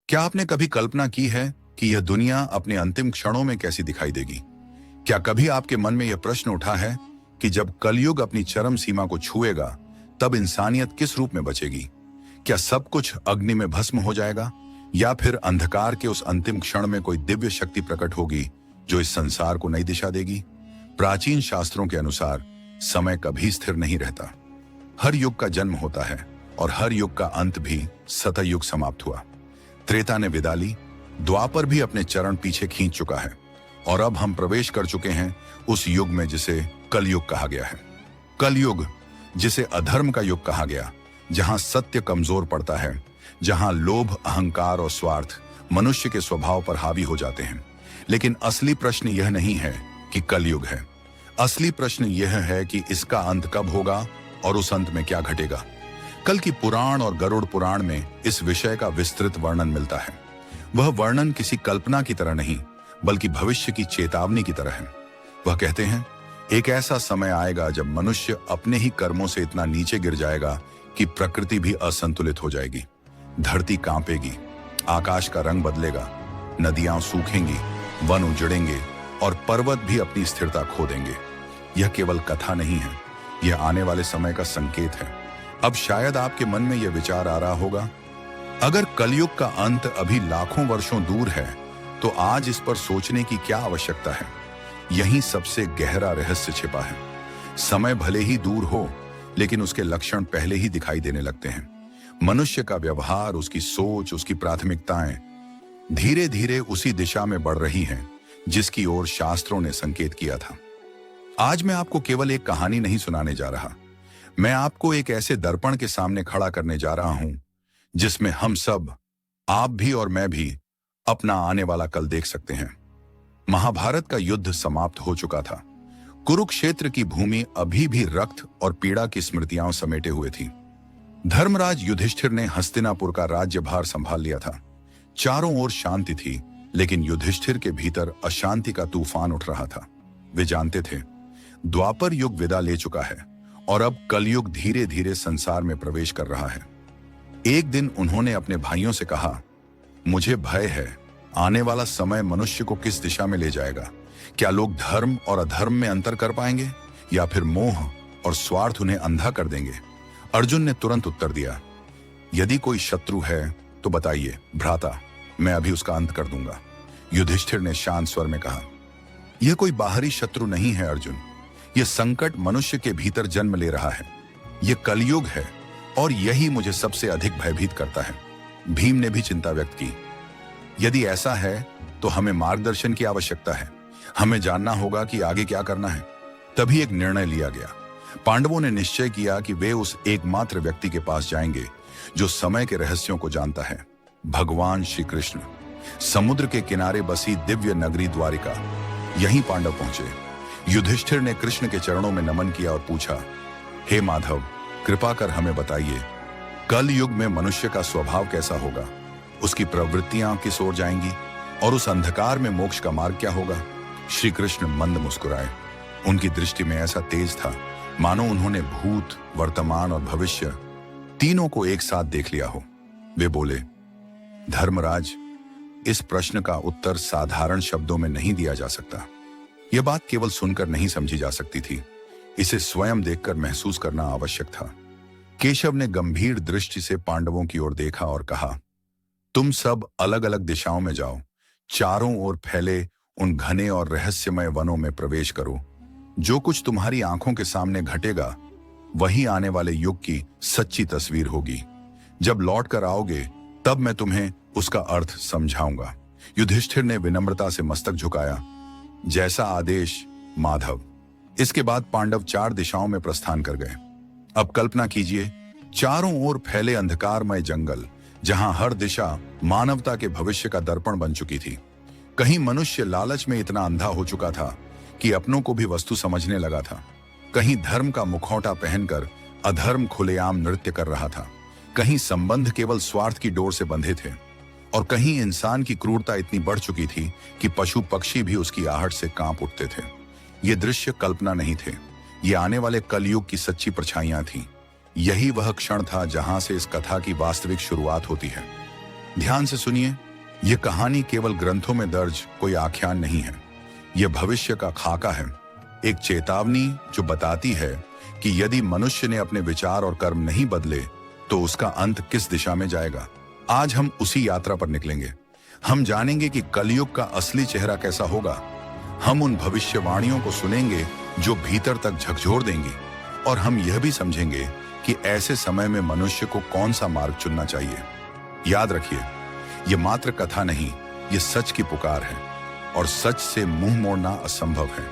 क्या आपने कभी कल्पना की है कि यह दुनिया अपने अंतिम क्षणों में कैसी दिखाई देगी? क्या कभी आपके मन में यह प्रश्न उठा है कि जब कलयुग अपनी चरम सीमा को छुएगा, तब इंसानियत किस रूप में बचेगी? क्या सब कुछ अग्नि में भस्म हो जाएगा, या फिर अंधकार के उस अंतिम क्षण में कोई दिव्य शक्ति प्रकट होगी जो इस संसार को नई दिशा देगी? प्राचीन शास्त्रों के अनुसार समय कभी स्थिर नहीं रहता। हर युग का जन्म होता है और हर युग का अंत भी सतयुग समाप्त हुआ। त्रेता ने विदा ली, द्वापर भी अपने चरण पीछे खींच चुका है और अब हम प्रवेश कर चुके हैं उस युग में जिसे कलयुग कहा गया है। कलयुग, जिसे अधर्म का युग कहा गया, जहां सत्य कमजोर पड़ता है, जहां लोभ, अहंकार और स्वार्थ मनुष्य के स्वभाव पर हावी हो जाते हैं। लेकिन असली प्रश्न यह नहीं है कि कलयुग है। असली प्रश्न यह है कि इसका अंत कब होगा और उस अंत में क्या घटेगा। कल की पुराण और गरुड़ पुराण में इस विषय का विस्तृत वर्णन मिलता है। वह वर्णन किसी कल्पना की तरह नहीं, बल्कि भविष्य की चेतावनी की तरह है। वह कहते हैं, एक ऐसा समय आएगा जब मनुष्य अपने ही कर्मों से इतना नीचे गिर जाएगा कि प्रकृति भी असंतुलित हो जाएगी। धरती कांपेगी, आकाश का रंग बदलेगा, नदियां सूखेंगी, वन उजड़ेंगे और पर्वत भी अपनी स्थिरता खो देंगे। यह केवल कथा नहीं है, यह आने वाले समय का संकेत है। अब शायद आपके मन में यह विचार आ रहा होगा, अगर कलयुग का अंत अभी लाखों वर्षों दूर है, तो आज इस पर सोचने की क्या आवश्यकता है? यहीं सबसे गहरा रहस्य छिपा है। समय भले ही दूर हो, लेकिन उसके लक्षण पहले ही दिखाई देने लगते हैं। मनुष्य का व्यवहार, उसकी सोच, उसकी प्राथमिकताएं धीरे धीरे उसी दिशा में बढ़ रही हैं जिसकी ओर शास्त्रों ने संकेत किया था। आज मैं आपको केवल एक कहानी नहीं सुनाने जा रहा, मैं आपको एक ऐसे दर्पण के सामने खड़ा करने जा रहा हूं जिसमें हम सब, आप भी और मैं भी, अपना आने वाला कल देख सकते हैं। महाभारत का युद्ध समाप्त हो चुका था। कुरुक्षेत्र की भूमि अभी भी रक्त और पीड़ा की स्मृतियां समेटे हुए थी। धर्मराज युधिष्ठिर ने हस्तिनापुर का राज्यभार संभाल लिया था। चारों ओर शांति थी, लेकिन युधिष्ठिर के भीतर अशांति का तूफान उठ रहा था। वे जानते थे, द्वापर युग विदा ले चुका है और अब कलयुग धीरे धीरे संसार में प्रवेश कर रहा है। एक दिन उन्होंने अपने भाइयों से कहा, मुझे भय है, आने वाला समय मनुष्य को किस दिशा में ले जाएगा। क्या लोग धर्म और अधर्म में अंतर कर पाएंगे, या फिर मोह और स्वार्थ उन्हें अंधा कर देंगे? अर्जुन ने तुरंत उत्तर दिया, यदि कोई शत्रु है तो बताइए भ्राता, मैं अभी उसका अंत कर दूंगा। युधिष्ठिर ने शांत स्वर में कहा, यह कोई बाहरी शत्रु नहीं है अर्जुन, यह संकट मनुष्य के भीतर जन्म ले रहा है। यह कलयुग है और यही मुझे सबसे अधिक भयभीत करता है। भीम ने भी चिंता व्यक्त की, यदि ऐसा है तो हमें मार्गदर्शन की आवश्यकता है। हमें जानना होगा कि आगे क्या करना है। तभी एक निर्णय लिया गया। पांडवों ने निश्चय किया कि वे उस एकमात्र व्यक्ति के पास जाएंगे जो समय के रहस्यों को जानता है, भगवान श्री कृष्ण। समुद्र के किनारे बसी दिव्य नगरी द्वारिका, यहीं पांडव पहुंचे। युधिष्ठिर ने कृष्ण के चरणों में नमन किया और पूछा, हे माधव, कृपा कर हमें बताइए, कल युग में मनुष्य का स्वभाव कैसा होगा, उसकी प्रवृत्तियां किस ओर जाएंगी और उस अंधकार में मोक्ष का मार्ग क्या होगा? श्री कृष्ण मंद मुस्कुराए। उनकी दृष्टि में ऐसा तेज था मानो उन्होंने भूत, वर्तमान और भविष्य तीनों को एक साथ देख लिया हो। वे बोले, धर्मराज, इस प्रश्न का उत्तर साधारण शब्दों में नहीं दिया जा सकता। यह बात केवल सुनकर नहीं समझी जा सकती थी, इसे स्वयं देखकर महसूस करना आवश्यक था। केशव ने गंभीर दृष्टि से पांडवों की ओर देखा और कहा, तुम सब अलग अलग दिशाओं में जाओ, चारों ओर फैले उन घने और रहस्यमय वनों में प्रवेश करो। जो कुछ तुम्हारी आंखों के सामने घटेगा, वही आने वाले युग की सच्ची तस्वीर होगी। जब लौट कर आओगे, तब मैं तुम्हें उसका अर्थ समझाऊंगा। युधिष्ठिर ने विनम्रता से मस्तक झुकाया, जैसा आदेश माधव। इसके बाद पांडव 4 दिशाओं में प्रस्थान कर गए। अब कल्पना कीजिए, चारों ओर फैले अंधकारमय जंगल, जहां हर दिशा मानवता के भविष्य का दर्पण बन चुकी थी। कहीं मनुष्य लालच में इतना अंधा हो चुका था कि अपनों को भी वस्तु समझने लगा था। कहीं धर्म का मुखौटा पहनकर अधर्म खुलेआम नृत्य कर रहा था। कहीं संबंध केवल स्वार्थ की डोर से बंधे थे और कहीं इंसान की क्रूरता इतनी बढ़ चुकी थी कि पशु पक्षी भी उसकी आहट से कांप उठते थे। ये दृश्य कल्पना नहीं थे, ये आने वाले कलयुग की सच्ची परछाइयां थीं। यही वह क्षण था जहां से इस कथा की वास्तविक शुरुआत होती है। ध्यान से सुनिए, यह कहानी केवल ग्रंथों में दर्ज कोई आख्यान नहीं है। यह भविष्य का खाका है, एक चेतावनी जो बताती है कि यदि मनुष्य ने अपने विचार और कर्म नहीं बदले तो उसका अंत किस दिशा में जाएगा। आज हम उसी यात्रा पर निकलेंगे। हम जानेंगे कि कलयुग का असली चेहरा कैसा होगा। हम उन भविष्यवाणियों को सुनेंगे जो भीतर तक झकझोर देंगी, और हम यह भी समझेंगे कि ऐसे समय में मनुष्य को कौन सा मार्ग चुनना चाहिए। याद रखिए, यह मात्र कथा नहीं, यह सच की पुकार है, और सच से मुंह मोड़ना असंभव है।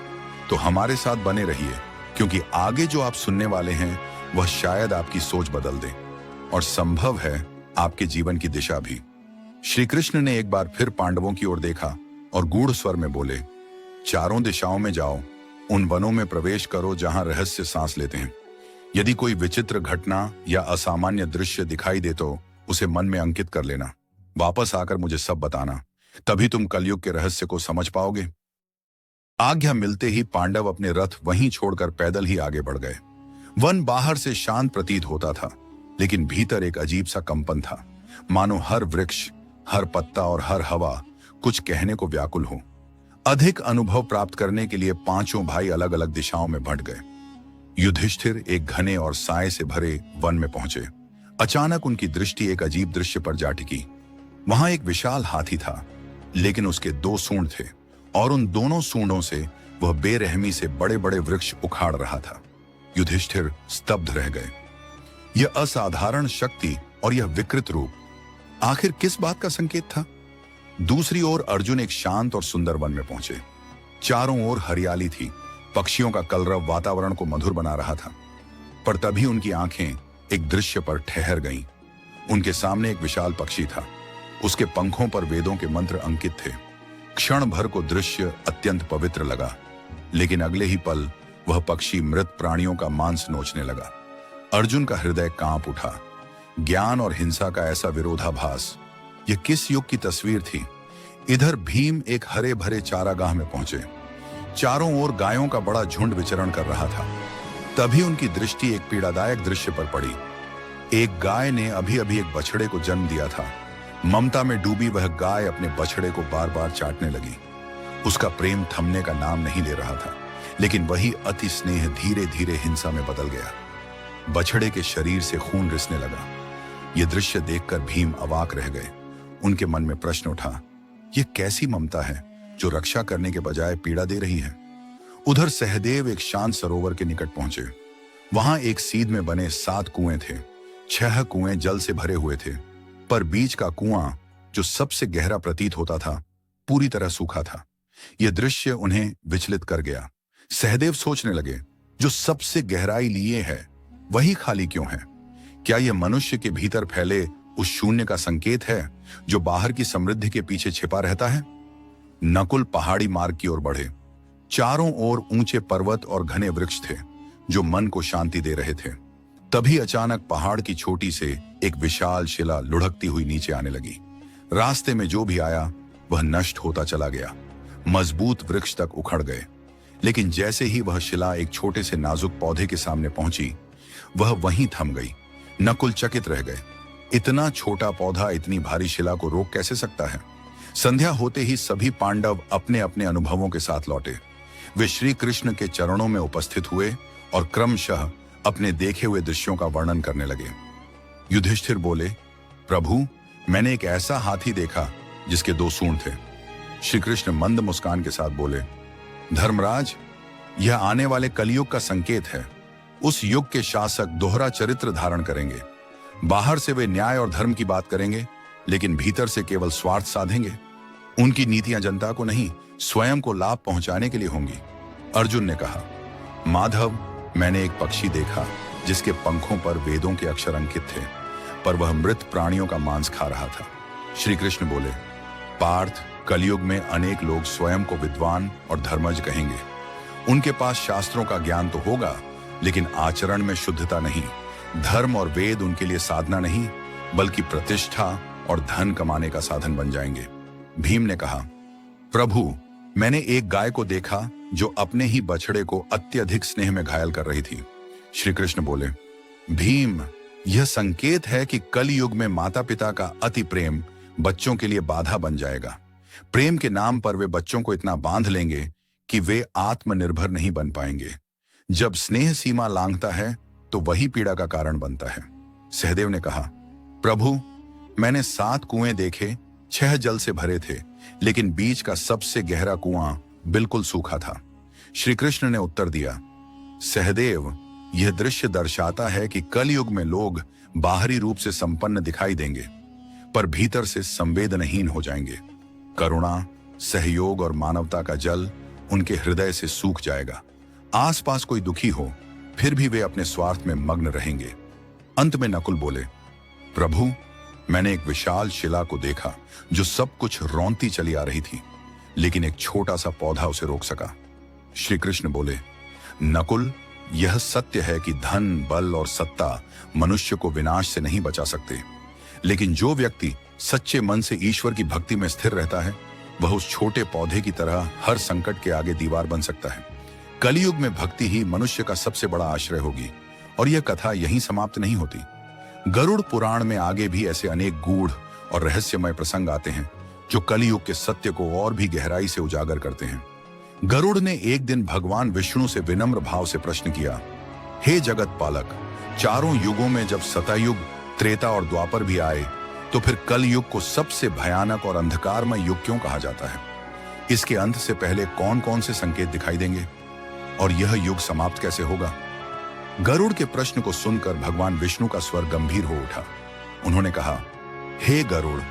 तो हमारे साथ बने रहिए, क्योंकि आगे जो आप सुनने वाले हैं वह शायद आपकी सोच बदल दे, और संभव है आपके जीवन की दिशा भी। श्री कृष्ण ने एक बार फिर पांडवों की ओर देखा और गूढ़ स्वर में बोले, चारों दिशाओं में जाओ, उन वनों में प्रवेश करो जहां रहस्य सांस लेते हैं। यदि कोई विचित्र घटना या असामान्य दृश्य दिखाई दे तो उसे मन में अंकित कर लेना। वापस आकर मुझे सब बताना, तभी तुम कलयुग के रहस्य को समझ पाओगे। आज्ञा मिलते ही पांडव अपने रथ वहीं छोड़कर पैदल ही आगे बढ़ गए। वन बाहर से शांत प्रतीत होता था, लेकिन भीतर एक अजीब सा कंपन था, मानो हर वृक्ष, हर पत्ता और हर हवा कुछ कहने को व्याकुल हो। अधिक अनुभव प्राप्त करने के लिए पांचों भाई अलग अलग दिशाओं में बंट गए। युधिष्ठिर एक घने और साए से भरे वन में पहुंचे। अचानक उनकी दृष्टि एक अजीब दृश्य पर जा टिकी। वहां एक विशाल हाथी था, लेकिन उसके 2 सूंड थे, और उन दोनों सूंडों से वह बेरहमी से बड़े बड़े वृक्ष उखाड़ रहा था। युधिष्ठिर स्तब्ध रह गए। यह असाधारण शक्ति और यह विकृत रूप आखिर किस बात का संकेत था? दूसरी ओर अर्जुन एक शांत और सुंदर वन में पहुंचे। चारों ओर हरियाली थी, पक्षियों का कलरव वातावरण को मधुर बना रहा था। पर तभी उनकी आंखें एक दृश्य पर ठहर गईं। उनके सामने एक विशाल पक्षी था। उसके पंखों पर वेदों के मंत्र अंकित थे। क्षण भर को दृश्य अत्यंत पवित्र लगा, लेकिन अगले ही पल वह पक्षी मृत प्राणियों का मांस नोचने लगा। अर्जुन का हृदय कांप उठा। ज्ञान और हिंसा का ऐसा विरोधाभास, यह किस युग की तस्वीर थी? इधर भीम एक हरे भरे चारागाह में पहुंचे। चारों ओर गायों का बड़ा झुंड विचरण कर रहा था। तभी उनकी दृष्टि एक पीड़ादायक दृश्य पर पड़ी। एक गाय ने अभी अभी एक बछड़े को जन्म दिया था। ममता में डूबी वह गाय अपने बछड़े को बार बार चाटने लगी। उसका प्रेम थमने का नाम नहीं ले रहा था, लेकिन वही अति स्नेह धीरे धीरे हिंसा में बदल गया। बछड़े के शरीर से खून रिसने लगा। यह दृश्य देखकर भीम अवाक रह गए। उनके मन में प्रश्न उठा, यह कैसी ममता है जो रक्षा करने के बजाय पीड़ा दे रही है? उधर सहदेव एक शांत सरोवर के निकट पहुंचे। वहां एक सीध में बने 7 कुएं थे। 6 कुएं जल से भरे हुए थे, पर बीच का कुआं, जो सबसे गहरा प्रतीत होता था, पूरी तरह सूखा था। यह दृश्य उन्हें विचलित कर गया। सहदेव सोचने लगे, जो सबसे गहराई लिए है वही खाली क्यों है? क्या यह मनुष्य के भीतर फैले उस शून्य का संकेत है जो बाहर की समृद्धि के पीछे छिपा रहता है? नकुल पहाड़ी मार्ग की ओर बढ़े। चारों ओर ऊंचे पर्वत और घने वृक्ष थे जो मन को शांति दे रहे थे। तभी अचानक पहाड़ की चोटी से एक विशाल शिला लुढ़कती हुई नीचे आने लगी। रास्ते में जो भी आया वह नष्ट होता चला गया। मजबूत वृक्ष तक उखड़ गए, लेकिन जैसे ही वह शिला एक छोटे से नाजुक पौधे के सामने पहुंची, वह वहीं थम गई। नकुल चकित रह गए। इतना छोटा पौधा इतनी भारी शिला को रोक कैसे सकता है? संध्या होते ही सभी पांडव अपने अपने अनुभवों के साथ लौटे। वे श्री कृष्ण के चरणों में उपस्थित हुए और क्रमशः अपने देखे हुए दृश्यों का वर्णन करने लगे। युधिष्ठिर बोले, प्रभु, मैंने एक ऐसा हाथी देखा जिसके 2 सूंड थे। श्री कृष्ण मंद मुस्कान के साथ बोले, धर्मराज, यह आने वाले कलयुग का संकेत है। उस युग के शासक दोहरा चरित्र धारण करेंगे। बाहर से वे न्याय और धर्म की बात करेंगे, लेकिन भीतर से केवल स्वार्थ साधेंगे। उनकी नीतियां जनता को नहीं, स्वयं को लाभ पहुंचाने के लिए होंगी। अर्जुन ने कहा, माधव, मैंने एक पक्षी देखा जिसके पंखों पर वेदों के अक्षर अंकित थे, पर वह मृत प्राणियों का मांस खा रहा था। श्री कृष्ण बोले, पार्थ, कलयुग में अनेक लोग स्वयं को विद्वान और धर्मज कहेंगे। उनके पास शास्त्रों का ज्ञान तो होगा, लेकिन आचरण में शुद्धता नहीं। धर्म और वेद उनके लिए साधना नहीं, बल्कि प्रतिष्ठा और धन कमाने का साधन बन जाएंगे। भीम ने कहा, प्रभु, मैंने एक गाय को देखा जो अपने ही बछड़े को अत्यधिक स्नेह में घायल कर रही थी। श्री कृष्ण बोले, भीम, यह संकेत है कि कल युग में माता पिता का अति प्रेम बच्चों के लिए बाधा बन जाएगा। प्रेम के नाम पर वे बच्चों को इतना बांध लेंगे कि वे आत्मनिर्भर नहीं बन पाएंगे। जब स्नेह सीमा लांघता है तो वही पीड़ा का कारण बनता है। सहदेव ने कहा, प्रभु, मैंने 7 कुएं देखे, 6 जल से भरे थे, लेकिन बीच का सबसे गहरा कुआं बिल्कुल सूखा था। श्री कृष्ण ने उत्तर दिया, सहदेव, यह दृश्य दर्शाता है कि कलयुग में लोग बाहरी रूप से संपन्न दिखाई देंगे, पर भीतर से संवेदनहीन हो जाएंगे। करुणा, सहयोग और मानवता का जल उनके हृदय से सूख जाएगा। आसपास कोई दुखी हो, फिर भी वे अपने स्वार्थ में मग्न रहेंगे। अंत में नकुल बोले, प्रभु, मैंने एक विशाल शिला को देखा जो सब कुछ रौंदती चली आ रही थी, लेकिन एक छोटा सा पौधा उसे रोक सका। श्री कृष्ण बोले, नकुल, यह सत्य है कि धन, बल और सत्ता मनुष्य को विनाश से नहीं बचा सकते, लेकिन जो व्यक्ति सच्चे मन से ईश्वर की भक्ति में स्थिर रहता है, वह उस छोटे पौधे की तरह हर संकट के आगे दीवार बन सकता है। कलयुग में भक्ति ही मनुष्य का सबसे बड़ा आश्रय होगी। और यह कथा यहीं समाप्त नहीं होती। गरुड़ पुराण में आगे भी ऐसे अनेक गूढ़ और रहस्यमय प्रसंग आते हैं जो कलयुग के सत्य को और भी गहराई से उजागर करते हैं। गरुड़ ने एक दिन भगवान विष्णु से विनम्र भाव से प्रश्न किया, हे जगत पालक, चारों युगों में जब सतयुग, त्रेता और द्वापर भी आए, तो फिर कलयुग को सबसे भयानक और अंधकारमय युग क्यों कहा जाता है? इसके अंत से पहले कौन कौन से संकेत दिखाई देंगे और यह युग समाप्त कैसे होगा? गरुड़ के प्रश्न को सुनकर भगवान विष्णु का स्वर गंभीर हो उठा। उन्होंने कहा, हे गरुड़,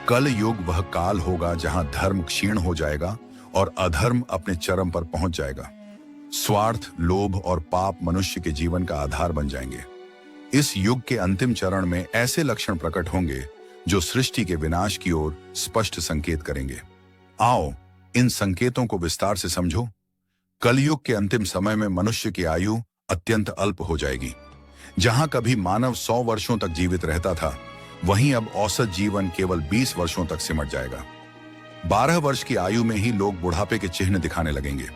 कल युग वह काल होगा जहां धर्म क्षीण हो जाएगा और अधर्म अपने चरम पर पहुंच जाएगा। स्वार्थ, लोभ और पाप मनुष्य के जीवन का आधार बन जाएंगे। इस युग के अंतिम चरण में ऐसे लक्षण प्रकट होंगे जो सृष्टि के विनाश की ओर स्पष्ट संकेत करेंगे। आओ, इन संकेतों को विस्तार से समझो। कलयुग के अंतिम समय में मनुष्य की आयु अत्यंत अल्प हो जाएगी। जहां कभी मानव 100 वर्षों तक जीवित रहता था, वहीं अब औसत जीवन केवल 20 वर्षों तक सिमट जाएगा। 12 वर्ष की आयु में ही लोग बुढ़ापे के चिन्ह दिखाने लगेंगे।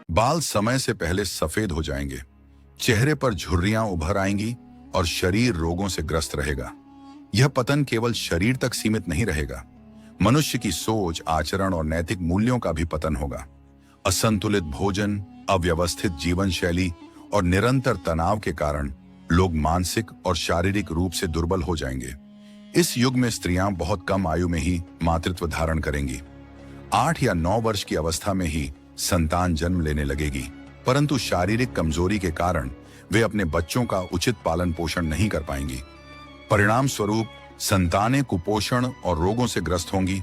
बाल समय से पहले सफेद हो जाएंगे, चेहरे पर झुर्रियां उभर आएंगी और शरीर रोगों से ग्रस्त रहेगा। यह पतन केवल शरीर तक सीमित नहीं रहेगा, मनुष्य की सोच, आचरण और नैतिक मूल्यों का भी पतन होगा। असंतुलित भोजन, अव्यवस्थित जीवन शैली और निरंतर तनाव के कारण लोग मानसिक और शारीरिक रूप से दुर्बल हो जाएंगे। इस युग में स्त्रियां बहुत कम आयु में ही मातृत्व धारण करेंगी। 8 या 9 वर्ष की अवस्था में ही संतान जन्म लेने लगेगी, परंतु शारीरिक कमजोरी के कारण वे अपने बच्चों का उचित पालन पोषण नहीं कर पाएंगी। परिणाम स्वरूप संतानें कुपोषण और रोगों से ग्रस्त होंगी।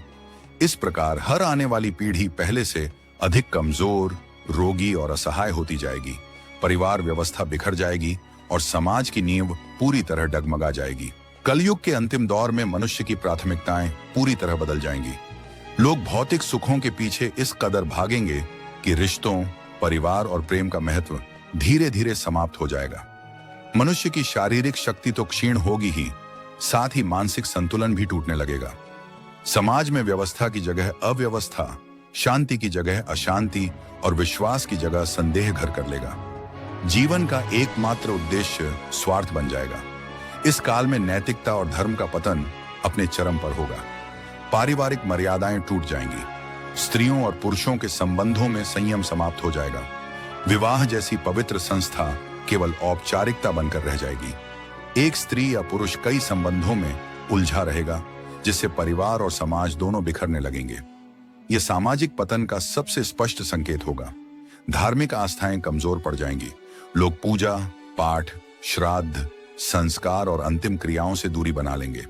इस प्रकार हर आने वाली पीढ़ी पहले से अधिक कमजोर, रोगी और असहाय होती जाएगी। परिवार व्यवस्था बिखर जाएगी और समाज की नींव पूरी तरह डगमगा जाएगी। कलयुग के अंतिम दौर में मनुष्य की प्राथमिकताएं पूरी तरह बदल जाएंगी। लोग भौतिक सुखों के पीछे इस कदर भागेंगे कि रिश्तों, परिवार और प्रेम का महत्व धीरे धीरे समाप्त हो जाएगा। मनुष्य की शारीरिक शक्ति तो क्षीण होगी ही, साथ ही मानसिक संतुलन भी टूटने लगेगा। समाज में व्यवस्था की जगह अव्यवस्था, शांति की जगह अशांति और विश्वास की जगह संदेह घर कर लेगा। जीवन का एकमात्र उद्देश्य स्वार्थ बन जाएगा। इस काल में नैतिकता और धर्म का पतन अपने चरम पर होगा। पारिवारिक मर्यादाएं टूट जाएंगी। स्त्रियों और पुरुषों के संबंधों में संयम समाप्त हो जाएगा। विवाह जैसी पवित्र संस्था केवल औपचारिकता बनकर रह जाएगी। एक स्त्री या पुरुष कई संबंधों में उलझा रहेगा, जिससे परिवार और समाज दोनों बिखरने लगेंगे। यह सामाजिक पतन का सबसे स्पष्ट संकेत होगा। धार्मिक आस्थाएं कमजोर पड़ जाएंगी। लोग पूजा, पाठ, श्राद्ध, संस्कार और अंतिम क्रियाओं से दूरी बना लेंगे।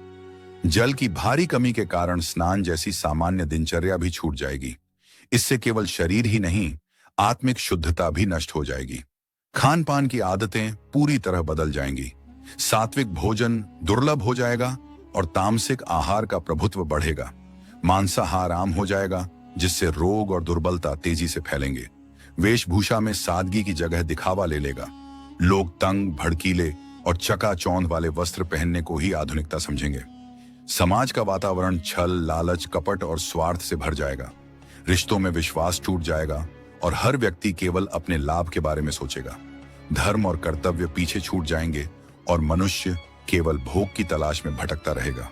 जल की भारी कमी के कारण स्नान जैसी सामान्य दिनचर्या भी छूट जाएगी। इससे केवल शरीर ही नहीं, आत्मिक शुद्धता भी नष्ट हो जाएगी। खान पान की आदतें पूरी तरह बदल जाएंगी। सात्विक भोजन दुर्लभ हो जाएगा और तामसिक आहार का प्रभुत्व बढ़ेगा। मांसाहार आम हो जाएगा, जिससे रोग और दुर्बलता तेजी से फैलेंगे। वेशभूषा में सादगी की जगह दिखावा ले लेगा। लोग तंग, भड़कीले और चकाचौंध वाले वस्त्र पहनने को ही आधुनिकता समझेंगे। समाज का वातावरण छल, लालच, कपट और स्वार्थ से भर जाएगा। रिश्तों में विश्वास टूट जाएगा और हर व्यक्ति केवल अपने लाभ के बारे में सोचेगा। धर्म और कर्तव्य पीछे छूट जाएंगे और मनुष्य केवल भोग की तलाश में भटकता रहेगा।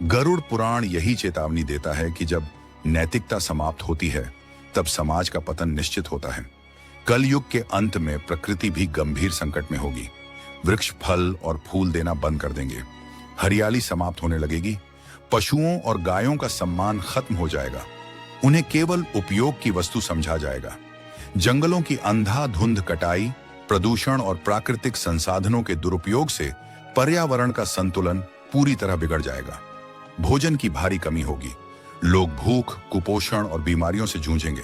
गरुड़ पुराण यही चेतावनी देता है कि जब नैतिकता समाप्त होती है तब समाज का पतन निश्चित होता है। कलयुग के अंत में प्रकृति भी गंभीर संकट में होगी। वृक्ष फल और फूल देना बंद कर देंगे, हरियाली समाप्त होने लगेगी, पशुओं और गायों का सम्मान खत्म हो जाएगा, उन्हें केवल उपयोग की वस्तु समझा जाएगा। जंगलों की अंधाधुंध कटाई, प्रदूषण और प्राकृतिक संसाधनों के दुरुपयोग से पर्यावरण का संतुलन पूरी तरह बिगड़ जाएगा। भोजन की भारी कमी होगी, लोग भूख, कुपोषण और बीमारियों से जूझेंगे।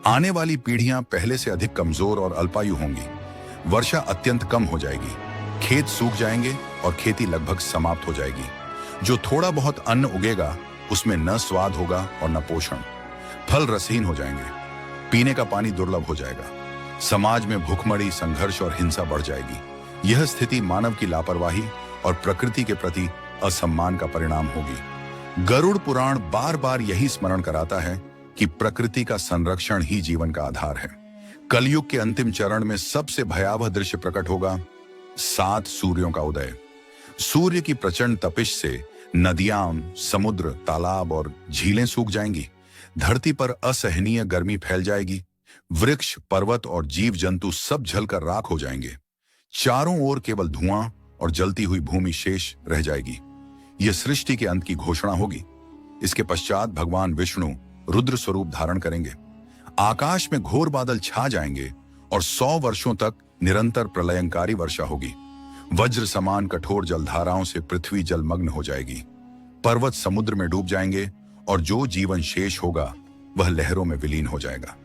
आने वाली पीढ़ियां पहले से अधिक कमजोर और अल्पायु होंगी। वर्षा अत्यंत कम हो जाएगी, खेत सूख जाएंगे और खेती लगभग समाप्त हो जाएगी। जो थोड़ा बहुत अन्न उगेगा उसमें न स्वाद होगा और न पोषण। फल रसहीन हो जाएंगे, पीने का पानी दुर्लभ हो जाएगा। समाज में भूखमरी, संघर्ष और हिंसा बढ़ जाएगी। यह स्थिति मानव की लापरवाही और प्रकृति के प्रति असम्मान का परिणाम होगी। गरुड़ पुराण बार बार यही स्मरण कराता है कि प्रकृति का संरक्षण ही जीवन का आधार है। कलयुग के अंतिम चरण में सबसे भयावह दृश्य प्रकट होगा, 7 सूर्यों का उदय। सूर्य की प्रचंड तपिश से नदियां, समुद्र, तालाब और झीलें सूख जाएंगी। धरती पर असहनीय गर्मी फैल जाएगी। वृक्ष, पर्वत और जीव जंतु सब जलकर राख हो जाएंगे। चारों ओर केवल धुआं और जलती हुई भूमि शेष रह जाएगी। यह सृष्टि के अंत की घोषणा होगी। इसके पश्चात भगवान विष्णु रुद्र स्वरूप धारण करेंगे। आकाश में घोर बादल छा जाएंगे और 100 वर्षों तक निरंतर प्रलयंकारी वर्षा होगी। वज्र समान कठोर जलधाराओं से पृथ्वी जलमग्न हो जाएगी। पर्वत समुद्र में डूब जाएंगे और जो जीवन शेष होगा वह लहरों में विलीन हो जाएगा।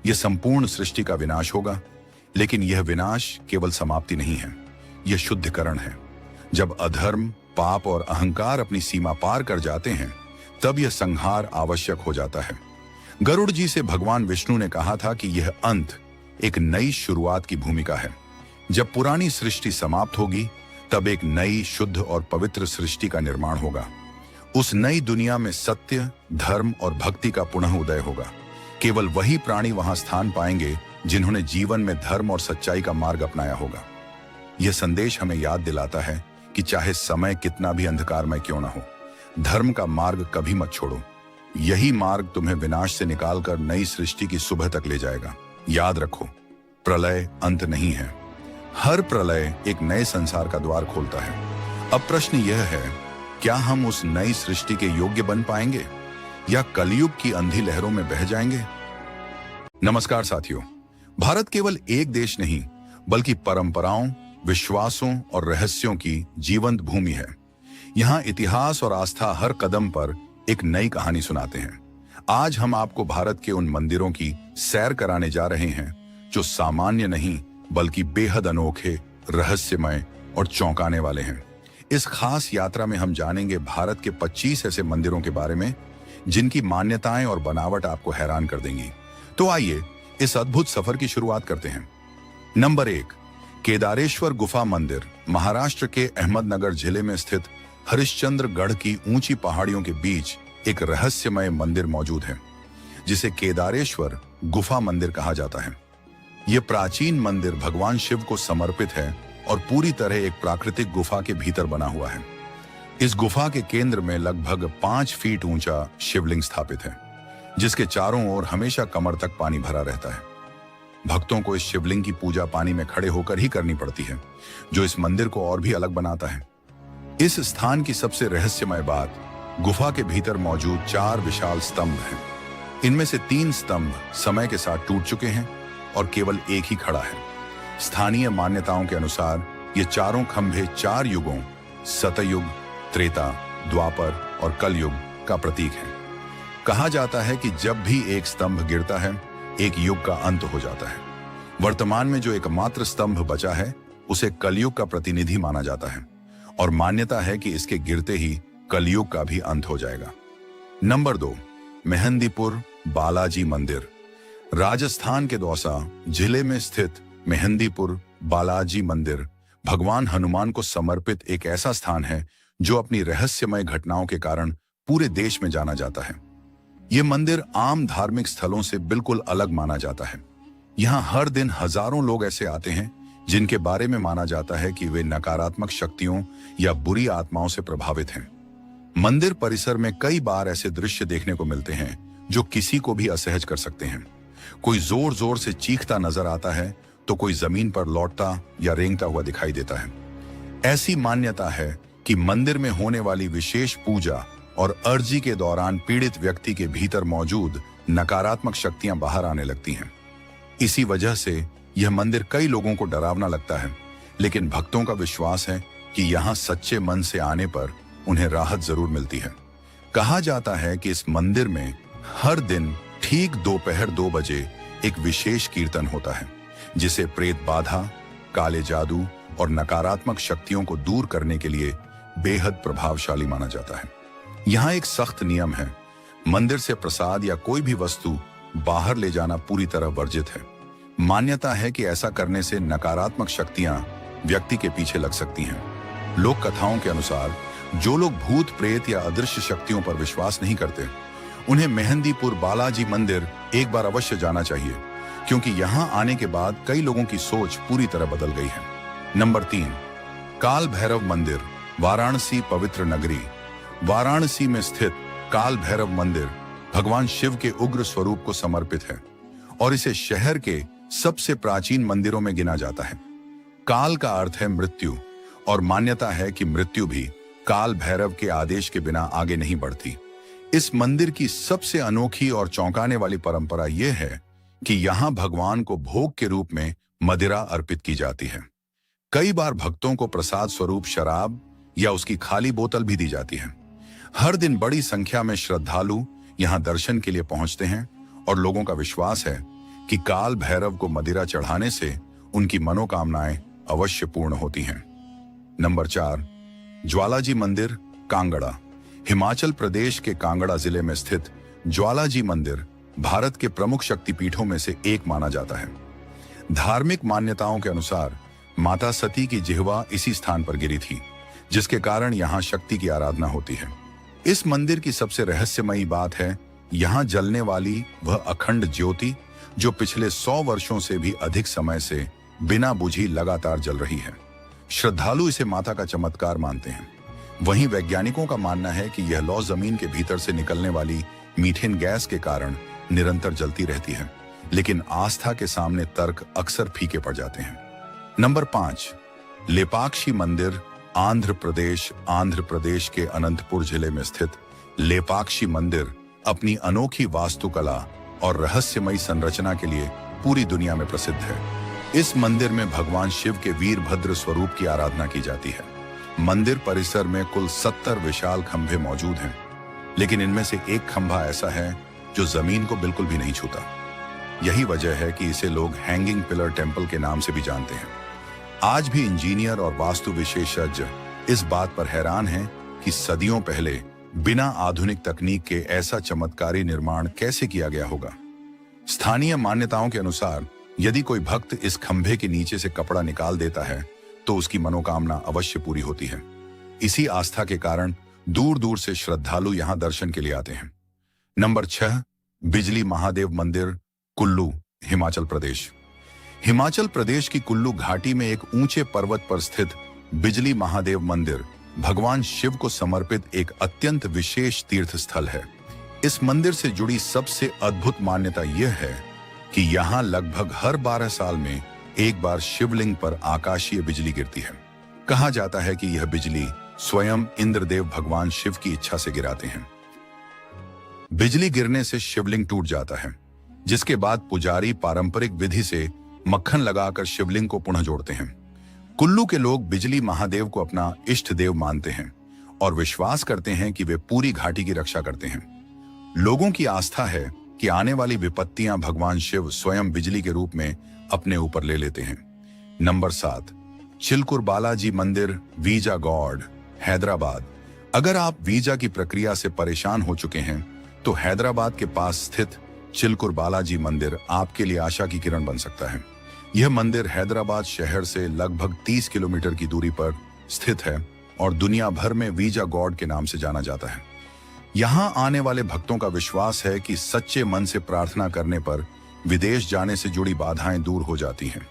यह संपूर्ण सृष्टि का विनाश होगा, लेकिन यह विनाश केवल समाप्ति नहीं है, यह शुद्धिकरण है। जब अधर्म, पाप और अहंकार अपनी सीमा पार कर जाते हैं तब यह संहार आवश्यक हो जाता है। गरुड़ जी से भगवान विष्णु ने कहा था कि यह अंत एक नई शुरुआत की भूमिका है। जब पुरानी सृष्टि समाप्त होगी तब एक नई, शुद्ध और पवित्र सृष्टि का निर्माण होगा। उस नई दुनिया में सत्य, धर्म और भक्ति का पुनः उदय होगा। केवल वही प्राणी वहां स्थान पाएंगे जिन्होंने जीवन में धर्म और सच्चाई का मार्ग अपनाया होगा। यह संदेश हमें याद दिलाता है कि चाहे समय कितना भी अंधकारमय क्यों ना हो, धर्म का मार्ग कभी मत छोड़ो। यही मार्ग तुम्हें विनाश से निकालकर नई सृष्टि की सुबह तक ले जाएगा। याद रखो, प्रलय अंत नहीं है। हर प्रलय एक नए संसार का द्वार खोलता है। अब प्रश्न यह है, क्या हम उस नई सृष्टि के योग्य बन पाएंगे या कलयुग की अंधी लहरों में बह जाएंगे? नमस्कार साथियों, भारत केवल एक देश नहीं बल्कि परंपराओं, विश्वासों और रहस्यों की जीवंत भूमि है। यहाँ इतिहास और आस्था हर कदम पर एक नई कहानी सुनाते हैं। आज हम आपको भारत के उन मंदिरों की सैर कराने जा रहे हैं जो सामान्य नहीं बल्कि बेहद अनोखे, रहस्यमय और चौंकाने वाले हैं। इस खास यात्रा में हम जानेंगे भारत के 25 ऐसे मंदिरों के बारे में जिनकी मान्यताएं और बनावट आपको हैरान कर देंगी। तो आइए इस अद्भुत सफर की शुरुआत करते हैं। नंबर 1, केदारेश्वर गुफा मंदिर। महाराष्ट्र के अहमदनगर जिले में स्थित हरिश्चंद्रगढ़ की ऊंची पहाड़ियों के बीच एक रहस्यमय मंदिर मौजूद है जिसे केदारेश्वर गुफा मंदिर कहा जाता है। यह प्राचीन मंदिर भगवान शिव को समर्पित है और पूरी तरह एक प्राकृतिक गुफा के भीतर बना हुआ है। इस गुफा के केंद्र में लगभग 5 फीट ऊंचा शिवलिंग स्थापित है जिसके चारों ओर हमेशा कमर तक पानी भरा रहता है। भक्तों को इस शिवलिंग की पूजा पानी में खड़े होकर ही करनी पड़ती है, जो इस मंदिर को और भी अलग बनाता है। इस स्थान की सबसे रहस्यमय बात गुफा के भीतर मौजूद 4 विशाल स्तंभ हैं। इनमें से 3 स्तंभ समय के साथ टूट चुके हैं और केवल एक ही खड़ा है। स्थानीय मान्यताओं के अनुसार ये चारों खंभे 4 युगों, सतयुग, त्रेता, द्वापर और कलयुग का प्रतीक है। कहा जाता है कि जब भी एक स्तंभ गिरता है, एक युग का अंत हो जाता है। वर्तमान में जो एकमात्र स्तंभ बचा है उसे कलयुग का प्रतिनिधि माना जाता है और मान्यता है कि इसके गिरते ही कलयुग का भी अंत हो जाएगा। नंबर 2, मेहंदीपुर बालाजी मंदिर। राजस्थान के दौसा जिले में स्थित मेहंदीपुर बालाजी मंदिर भगवान हनुमान को समर्पित एक ऐसा स्थान है जो अपनी रहस्यमय घटनाओं के कारण पूरे देश में जाना जाता है। यह मंदिर आम धार्मिक स्थलों से बिल्कुल अलग माना जाता है। यहाँ हर दिन हजारों लोग ऐसे आते हैं जिनके बारे में माना जाता है कि वे नकारात्मक शक्तियों या बुरी आत्माओं से प्रभावित हैं। मंदिर परिसर में कई बार ऐसे दृश्य देखने को मिलते हैं जो किसी को भी असहज कर सकते हैं। कोई जोर जोर से चीखता नजर आता है तो कोई जमीन पर लौटता या रेंगता हुआ दिखाई देता है। ऐसी मान्यता है कि मंदिर में होने वाली विशेष पूजा और अर्जी के दौरान पीड़ित व्यक्ति के भीतर मौजूद नकारात्मक शक्तियां बाहर आने लगती हैं। इसी वजह से यह मंदिर कई लोगों को डरावना लगता है, लेकिन भक्तों का विश्वास है कि यहाँ सच्चे मन से आने पर उन्हें राहत जरूर मिलती है। कहा जाता है कि इस मंदिर में हर दिन ठीक दोपहर 2 बजे एक विशेष कीर्तन होता है, जिसे प्रेत बाधा, काले जादू और नकारात्मक शक्तियों को दूर करने के लिए बेहद प्रभावशाली माना जाता है। यहाँ एक सख्त नियम है, मंदिर से प्रसाद या कोई भी वस्तु बाहर ले जाना पूरी तरह वर्जित है। मान्यता है कि ऐसा करने से नकारात्मक शक्तियां व्यक्ति के पीछे लग सकती हैं। लोक कथाओं के अनुसार जो लोग भूत प्रेत या अदृश्य शक्तियों पर विश्वास नहीं करते, उन्हें मेहंदीपुर बालाजी मंदिर एक बार अवश्य जाना चाहिए, क्योंकि यहाँ आने के बाद कई लोगों की सोच पूरी तरह बदल गई है। नंबर 3, काल भैरव मंदिर, वाराणसी पवित्र नगरी। वाराणसी में स्थित काल भैरव मंदिर भगवान शिव के उग्र स्वरूप को समर्पित है और इसे शहर के सबसे प्राचीन मंदिरों में गिना जाता है। काल का अर्थ है मृत्यु और मान्यता है कि मृत्यु भी काल भैरव के आदेश के बिना आगे नहीं बढ़ती। इस मंदिर की सबसे अनोखी और चौंकाने वाली परंपरा यह है कि यहाँ भगवान को भोग के रूप में मदिरा अर्पित की जाती है। कई बार भक्तों को प्रसाद स्वरूप शराब या उसकी खाली बोतल भी दी जाती है। हर दिन बड़ी संख्या में श्रद्धालु यहाँ दर्शन के लिए पहुंचते हैं और लोगों का विश्वास है कि काल भैरव को मदिरा चढ़ाने से उनकी मनोकामनाएं अवश्य पूर्ण होती हैं। नंबर 4, ज्वालाजी मंदिर, कांगड़ा। हिमाचल प्रदेश के कांगड़ा जिले में स्थित ज्वालाजी मंदिर भारत के प्रमुख शक्तिपीठों में से एक माना जाता है। धार्मिक मान्यताओं के अनुसार माता सती की जिह्वा इसी स्थान पर गिरी थी, जिसके कारण यहाँ शक्ति की आराधना होती है। इस मंदिर की सबसे रहस्यमयी बात है यहाँ जलने वाली वह अखंड ज्योति जो पिछले 100 वर्षों से भी अधिक समय से बिना बुझी लगातार जल रही है। श्रद्धालु इसे माता का चमत्कार मानते हैं। वहीं वैज्ञानिकों का मानना है कि यह लौ जमीन के भीतर से निकलने वाली मीथेन गैस के कारण निरंतर जलती रहती है, लेकिन आस्था के सामने तर्क अक्सर फीके पड़ जाते हैं। नंबर 5, लेपाक्षी मंदिर, आंध्र प्रदेश के अनंतपुर जिले में स्थित लेपाक्षी मंदिर अपनी अनोखी वास्तुकला और रहस्यमयी संरचना के लिए पूरी दुनिया में प्रसिद्ध है। इस मंदिर में भगवान शिव के वीरभद्र स्वरूप की आराधना की जाती है। मंदिर परिसर में कुल 70 विशाल खंभे मौजूद हैं, लेकिन इनमें से एक खंभा ऐसा है जो जमीन को बिल्कुल भी नहीं छूता। यही वजह है कि इसे लोग हैंगिंग पिलर टेम्पल के नाम से भी जानते हैं। आज भी इंजीनियर और वास्तु विशेषज्ञ इस बात पर हैरान हैं कि सदियों पहले बिना आधुनिक तकनीक के ऐसा चमत्कारी निर्माण कैसे किया गया होगा। स्थानीय मान्यताओं के अनुसार यदि कोई भक्त इस खंभे के नीचे से कपड़ा निकाल देता है तो उसकी मनोकामना अवश्य पूरी होती है। इसी आस्था के कारण दूर दूर से श्रद्धालु यहाँ दर्शन के लिए आते हैं। नंबर 6, बिजली महादेव मंदिर, कुल्लू, हिमाचल प्रदेश। हिमाचल प्रदेश की कुल्लू घाटी में एक ऊंचे पर्वत पर स्थित बिजली महादेव मंदिर भगवान शिव को समर्पित एक अत्यंत विशेष तीर्थ स्थल है। इस मंदिर से जुड़ी सबसे अद्भुत मान्यता यह है कि यहाँ लगभग हर 12 साल में एक बार शिवलिंग पर आकाशीय बिजली गिरती है। कहा जाता है कि यह बिजली स्वयं इंद्रदेव भगवान शिव की इच्छा से गिराते हैं। बिजली गिरने से शिवलिंग टूट जाता है, जिसके बाद पुजारी पारंपरिक विधि से मक्खन लगाकर शिवलिंग को पुनः जोड़ते हैं। कुल्लू के लोग बिजली महादेव को अपना इष्ट देव मानते हैं और विश्वास करते हैं कि वे पूरी घाटी की रक्षा करते हैं। लोगों की आस्था है कि आने वाली विपत्तियां भगवान शिव स्वयं बिजली के रूप में अपने ऊपर ले लेते हैं। नंबर 7, चिलकुर बालाजी मंदिर, वीजा गॉड, हैदराबाद। अगर आप वीजा की प्रक्रिया से परेशान हो चुके हैं तो हैदराबाद के पास स्थित चिलकुर बालाजी मंदिर आपके लिए आशा की किरण बन सकता है। यह मंदिर हैदराबाद शहर से लगभग 30 किलोमीटर की दूरी पर स्थित है और दुनिया भर में वीजा गॉड के नाम से जाना जाता है। यहाँ आने वाले भक्तों का विश्वास है कि सच्चे मन से प्रार्थना करने पर विदेश जाने से जुड़ी बाधाएं दूर हो जाती हैं।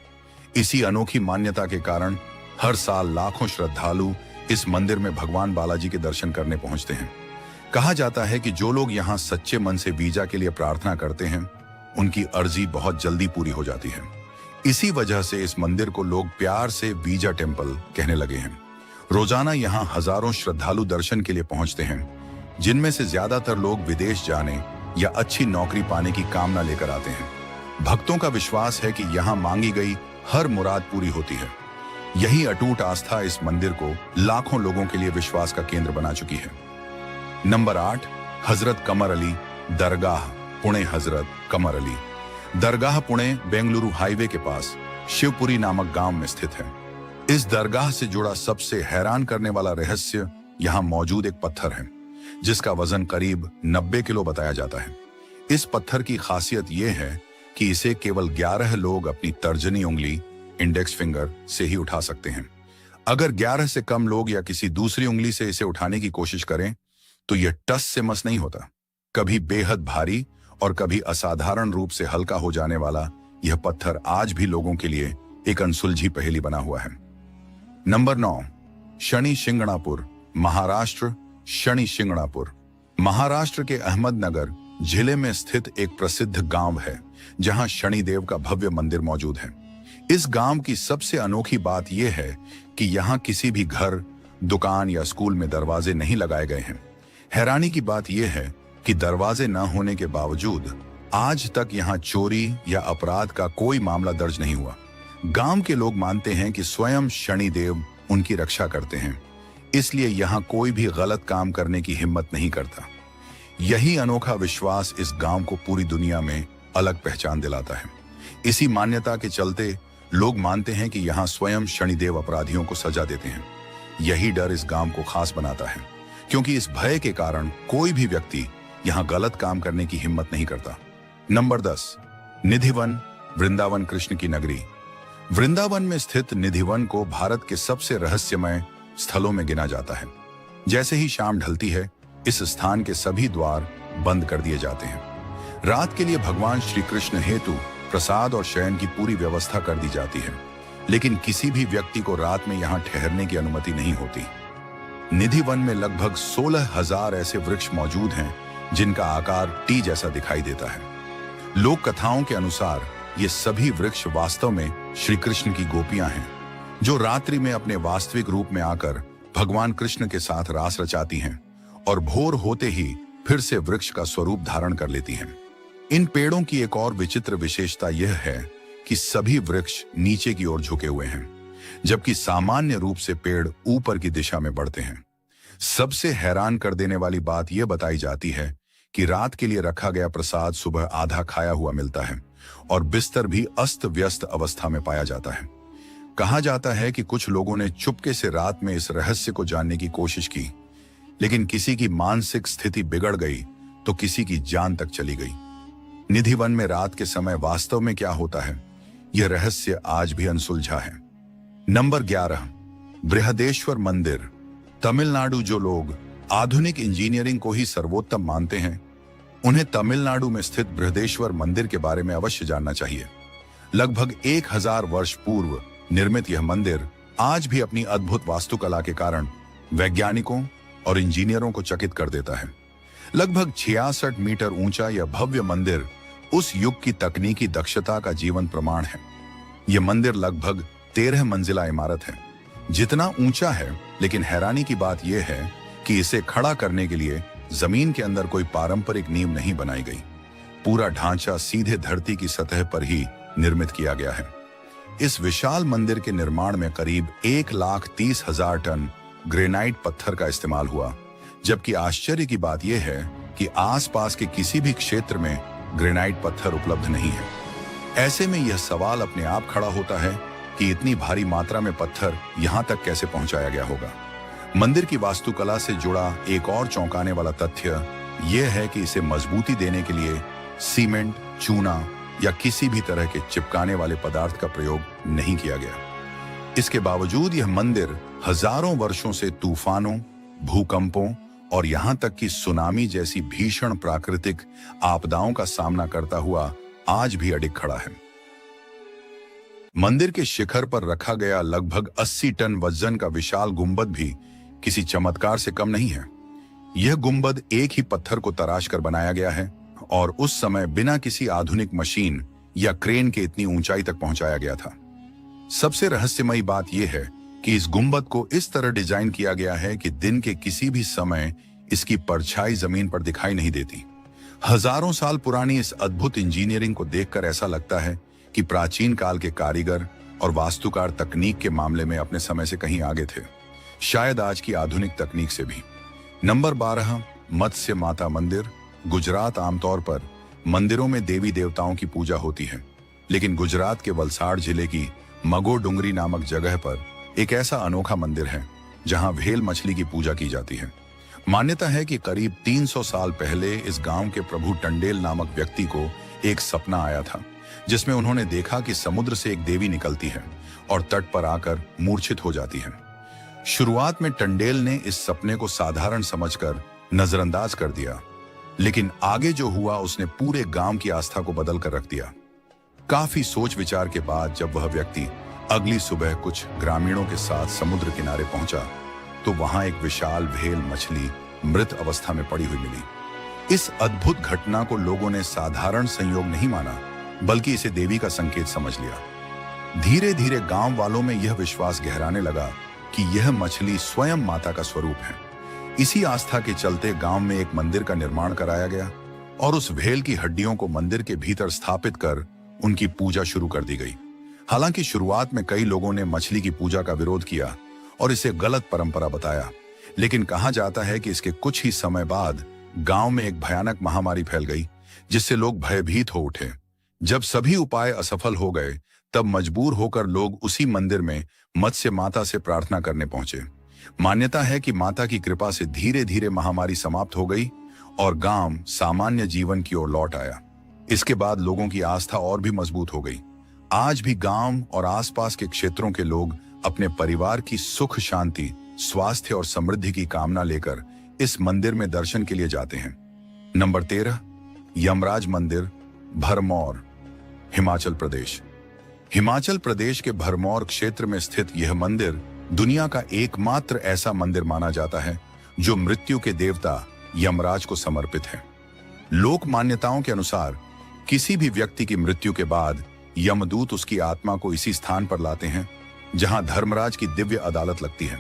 इसी अनोखी मान्यता के कारण हर साल लाखों श्रद्धालु इस मंदिर में भगवान बालाजी के दर्शन करने पहुंचते हैं। कहा जाता है कि जो लोग यहाँ सच्चे मन से वीजा के लिए प्रार्थना करते हैं, उनकी अर्जी बहुत जल्दी पूरी हो जाती है। इसी वजह से इस मंदिर को लोग प्यार से वीजा टेम्पल कहने लगे हैं। रोजाना यहाँ हजारों श्रद्धालु दर्शन के लिए पहुंचते हैं, जिनमें से ज्यादातर लोग विदेश जाने या अच्छी नौकरी पाने की कामना लेकर आते हैं। भक्तों का विश्वास है कि यहाँ मांगी गई हर मुराद पूरी होती है। यही अटूट आस्था इस मंदिर को लाखों लोगों के लिए विश्वास का केंद्र बना चुकी है। नंबर 8, हजरत कमर अली दरगाह, पुणे। हजरत कमर अली दरगाह पुणे बेंगलुरु हाईवे के पास शिवपुरी नामक गांव में स्थित है। इस दरगाह से जुड़ा सबसे हैरान करने वाला रहस्य यहाँ मौजूद एक पत्थर है, जिसका वजन करीब 90 किलो बताया जाता है। इस पत्थर की खासियत यह है कि इसे केवल 11 लोग अपनी तर्जनी उंगली, इंडेक्स फिंगर से ही उठा सकते हैं। अगर 11 से कम लोग या किसी दूसरी उंगली से इसे उठाने की कोशिश करें तो यह टस से मस नहीं होता। कभी बेहद भारी और कभी असाधारण रूप से हल्का हो जाने वाला यह पत्थर आज भी लोगों के लिए एक अनसुलझी पहेली बना हुआ है। नंबर 9, शनि शिंगणापुर, महाराष्ट्र। शनि शिंगणापुर महाराष्ट्र के अहमदनगर जिले में स्थित एक प्रसिद्ध गांव है, जहां शनिदेव का भव्य मंदिर मौजूद है। इस गांव की सबसे अनोखी बात यह है कि यहां किसी भी घर, दुकान या स्कूल में दरवाजे नहीं लगाए गए हैं। हैरानी की बात यह है कि दरवाजे न होने के बावजूद आज तक यहां चोरी या अपराध का कोई मामला दर्ज नहीं हुआ। गांव के लोग मानते हैं कि स्वयं शनिदेव उनकी रक्षा करते हैं, इसलिए यहां कोई भी गलत काम करने की हिम्मत नहीं करता। यही अनोखा विश्वास इस गांव को पूरी दुनिया में अलग पहचान दिलाता है। इसी मान्यता के चलते लोग मानते हैं कि यहां स्वयं शनिदेव अपराधियों को सजा देते हैं। यही डर इस गांव को खास बनाता है, क्योंकि इस भय के कारण कोई भी व्यक्ति यहां गलत काम करने की हिम्मत नहीं करता। नंबर 10, निधिवन, वृंदावन कृष्ण की नगरी। वृंदावन में स्थित निधिवन को भारत के सबसे रहस्यमय स्थलों में गिना जाता है। जैसे ही शाम ढलती है, इस स्थान के सभी द्वार बंद कर दिए जाते हैं। रात के लिए भगवान श्री कृष्ण हेतु प्रसाद और शयन की पूरी व्यवस्था कर दी जाती है, लेकिन किसी भी व्यक्ति को रात में यहाँ ठहरने की अनुमति नहीं होती। निधि वन में लगभग 16,000 ऐसे वृक्ष मौजूद हैं, जिनका आकार टी जैसा दिखाई देता है। लोक कथाओं के अनुसार ये सभी वृक्ष वास्तव में श्री कृष्ण की गोपियां हैं, जो रात्रि में अपने वास्तविक रूप में आकर भगवान कृष्ण के साथ रास रचाती हैं और भोर होते ही फिर से वृक्ष का स्वरूप धारण कर लेती हैं। इन पेड़ों की एक और विचित्र विशेषता यह है कि सभी वृक्ष नीचे की ओर झुके हुए हैं, जबकि सामान्य रूप से पेड़ ऊपर की दिशा में बढ़ते हैं। सबसे हैरान कर देने वाली बात यह बताई जाती है कि रात के लिए रखा गया प्रसाद सुबह आधा खाया हुआ मिलता है और बिस्तर भी अस्त व्यस्त अवस्था में पाया जाता है। कहा जाता है कि कुछ लोगों ने चुपके से रात में इस रहस्य को जानने की कोशिश की, लेकिन किसी की मानसिक स्थिति बिगड़ गई तो किसी की जान तक चली गई। निधि वन में रात के समय वास्तव में क्या होता है, यह रहस्य आज भी अनसुलझा है। नंबर 11, बृहदेश्वर मंदिर, तमिलनाडु। जो लोग आधुनिक इंजीनियरिंग को ही सर्वोत्तम मानते हैं, उन्हें तमिलनाडु में स्थित बृहदेश्वर मंदिर के बारे में अवश्य जानना चाहिए। लगभग 1000 वर्ष पूर्व निर्मित यह मंदिर आज भी अपनी अद्भुत वास्तुकला के कारण वैज्ञानिकों और इंजीनियरों को चकित कर देता है। लगभग 66 मीटर ऊंचा यह भव्य मंदिर उस युग की तकनीकी दक्षता का जीवंत प्रमाण है। यह मंदिर लगभग 13 मंजिला इमारत है, जितना ऊंचा है, लेकिन हैरानी की बात यह है कि इसे खड़ा करने के लिए जमीन के अंदर कोई पारंपरिक नींव नहीं बनाई गई। पूरा ढांचा सीधे धरती की सतह पर ही निर्मित किया गया है। इस विशाल मंदिर के निर्माण में करीब 1,30,000 टन ग्रेनाइट पत्थर का इस्तेमाल हुआ, जबकि आश्चर्य की बात यह है कि आसपास के किसी भी क्षेत्र में ग्रेनाइट पत्थर उपलब्ध नहीं है। ऐसे में यह सवाल अपने आप खड़ा होता है कि इतनी भारी मात्रा में पत्थर यहां तक कैसे पहुंचाया गया होगा। मंदिर की वास्तुकला से जुड़ा एक और चौंकाने वाला तथ्य यह है कि इसे मजबूती देने के लिए सीमेंट, चूना या किसी भी तरह के चिपकाने वाले पदार्थ का प्रयोग नहीं किया गया। इसके बावजूद यह मंदिर हजारों वर्षों से तूफानों, भूकंपों और यहां तक कि सुनामी जैसी भीषण प्राकृतिक आपदाओं का सामना करता हुआ आज भी अडिग खड़ा है। मंदिर के शिखर पर रखा गया लगभग 80 टन वजन का विशाल गुंबद भी किसी चमत्कार से कम नहीं है। यह गुंबद एक ही पत्थर को तराश कर बनाया गया है और उस समय बिना किसी आधुनिक मशीन या क्रेन के इतनी ऊंचाई तक पहुंचाया गया था। सबसे रहस्यमयी बात यह है कि इस गुंबद को इस तरह डिजाइन किया गया है कि दिन के किसी भी समय इसकी परछाई जमीन पर दिखाई नहीं देती। हजारों साल पुरानी इस अद्भुत इंजीनियरिंग को देखकर ऐसा लगता है कि प्राचीन काल के कारीगर और वास्तुकार तकनीक के मामले में अपने समय से कहीं आगे थे, शायद आज की आधुनिक तकनीक से भी। नंबर 12, मत्स्य माता मंदिर। गुजरात आमतौर पर मंदिरों में देवी देवताओं की पूजा होती है, लेकिन गुजरात के वलसाड़ जिले की मगो डुंगरी नामक जगह पर एक ऐसा अनोखा मंदिर है जहां व्हेल मछली की पूजा की जाती है। मान्यता है कि करीब 300 साल पहले इस गांव के प्रभु टंडेल नामक व्यक्ति को एक सपना आया था, जिसमें उन्होंने देखा कि समुद्र से एक देवी निकलती है और तट पर आकर मूर्छित हो जाती है। शुरुआत में टंडेल ने इस सपने को साधारण समझकर नजरअंदाज कर दिया, लेकिन आगे जो हुआ उसने पूरे गांव की आस्था को बदल कर रख दिया। काफी सोच विचार के बाद जब वह व्यक्ति अगली सुबह कुछ ग्रामीणों के साथ समुद्र किनारे पहुंचा तो वहां एक विशाल व्हेल मछली मृत अवस्था में पड़ी हुई मिली। इस अद्भुत घटना को लोगों ने साधारण संयोग नहीं माना, बल्कि इसे देवी का संकेत समझ लिया। धीरे धीरे गांव वालों में यह विश्वास गहराने लगा कि यह मछली स्वयं माता का स्वरूप है। इसी आस्था के चलते गांव में एक मंदिर का निर्माण कराया गया और उस व्हेल की हड्डियों को मंदिर के भीतर स्थापित कर उनकी पूजा शुरू कर दी गई। हालांकि शुरुआत में कई लोगों ने मछली की पूजा का विरोध किया और इसे गलत परंपरा बताया, लेकिन कहा जाता है कि इसके कुछ ही समय बाद गांव में एक भयानक महामारी फैल गई, जिससे लोग भयभीत हो उठे। जब सभी उपाय असफल हो गए, तब मजबूर होकर लोग उसी मंदिर में मत्स्य माता से प्रार्थना करने पहुंचे। मान्यता है कि माता की कृपा से धीरे धीरे महामारी समाप्त हो गई और गांव सामान्य जीवन की ओर लौट आया। इसके बाद लोगों की आस्था और भी मजबूत हो गई। आज भी गांव और आसपास के क्षेत्रों के लोग अपने परिवार की सुख शांति, स्वास्थ्य और समृद्धि की कामना लेकर इस मंदिर में दर्शन के लिए जाते हैं। नंबर 13, यमराज मंदिर, भरमौर, हिमाचल प्रदेश। हिमाचल प्रदेश के भरमौर क्षेत्र में स्थित यह मंदिर दुनिया का एकमात्र ऐसा मंदिर माना जाता है जो मृत्यु के देवता यमराज को समर्पित है। लोक मान्यताओं के अनुसार किसी भी व्यक्ति की मृत्यु के बाद यमदूत उसकी आत्मा को इसी स्थान पर लाते हैं जहां धर्मराज की दिव्य अदालत लगती है।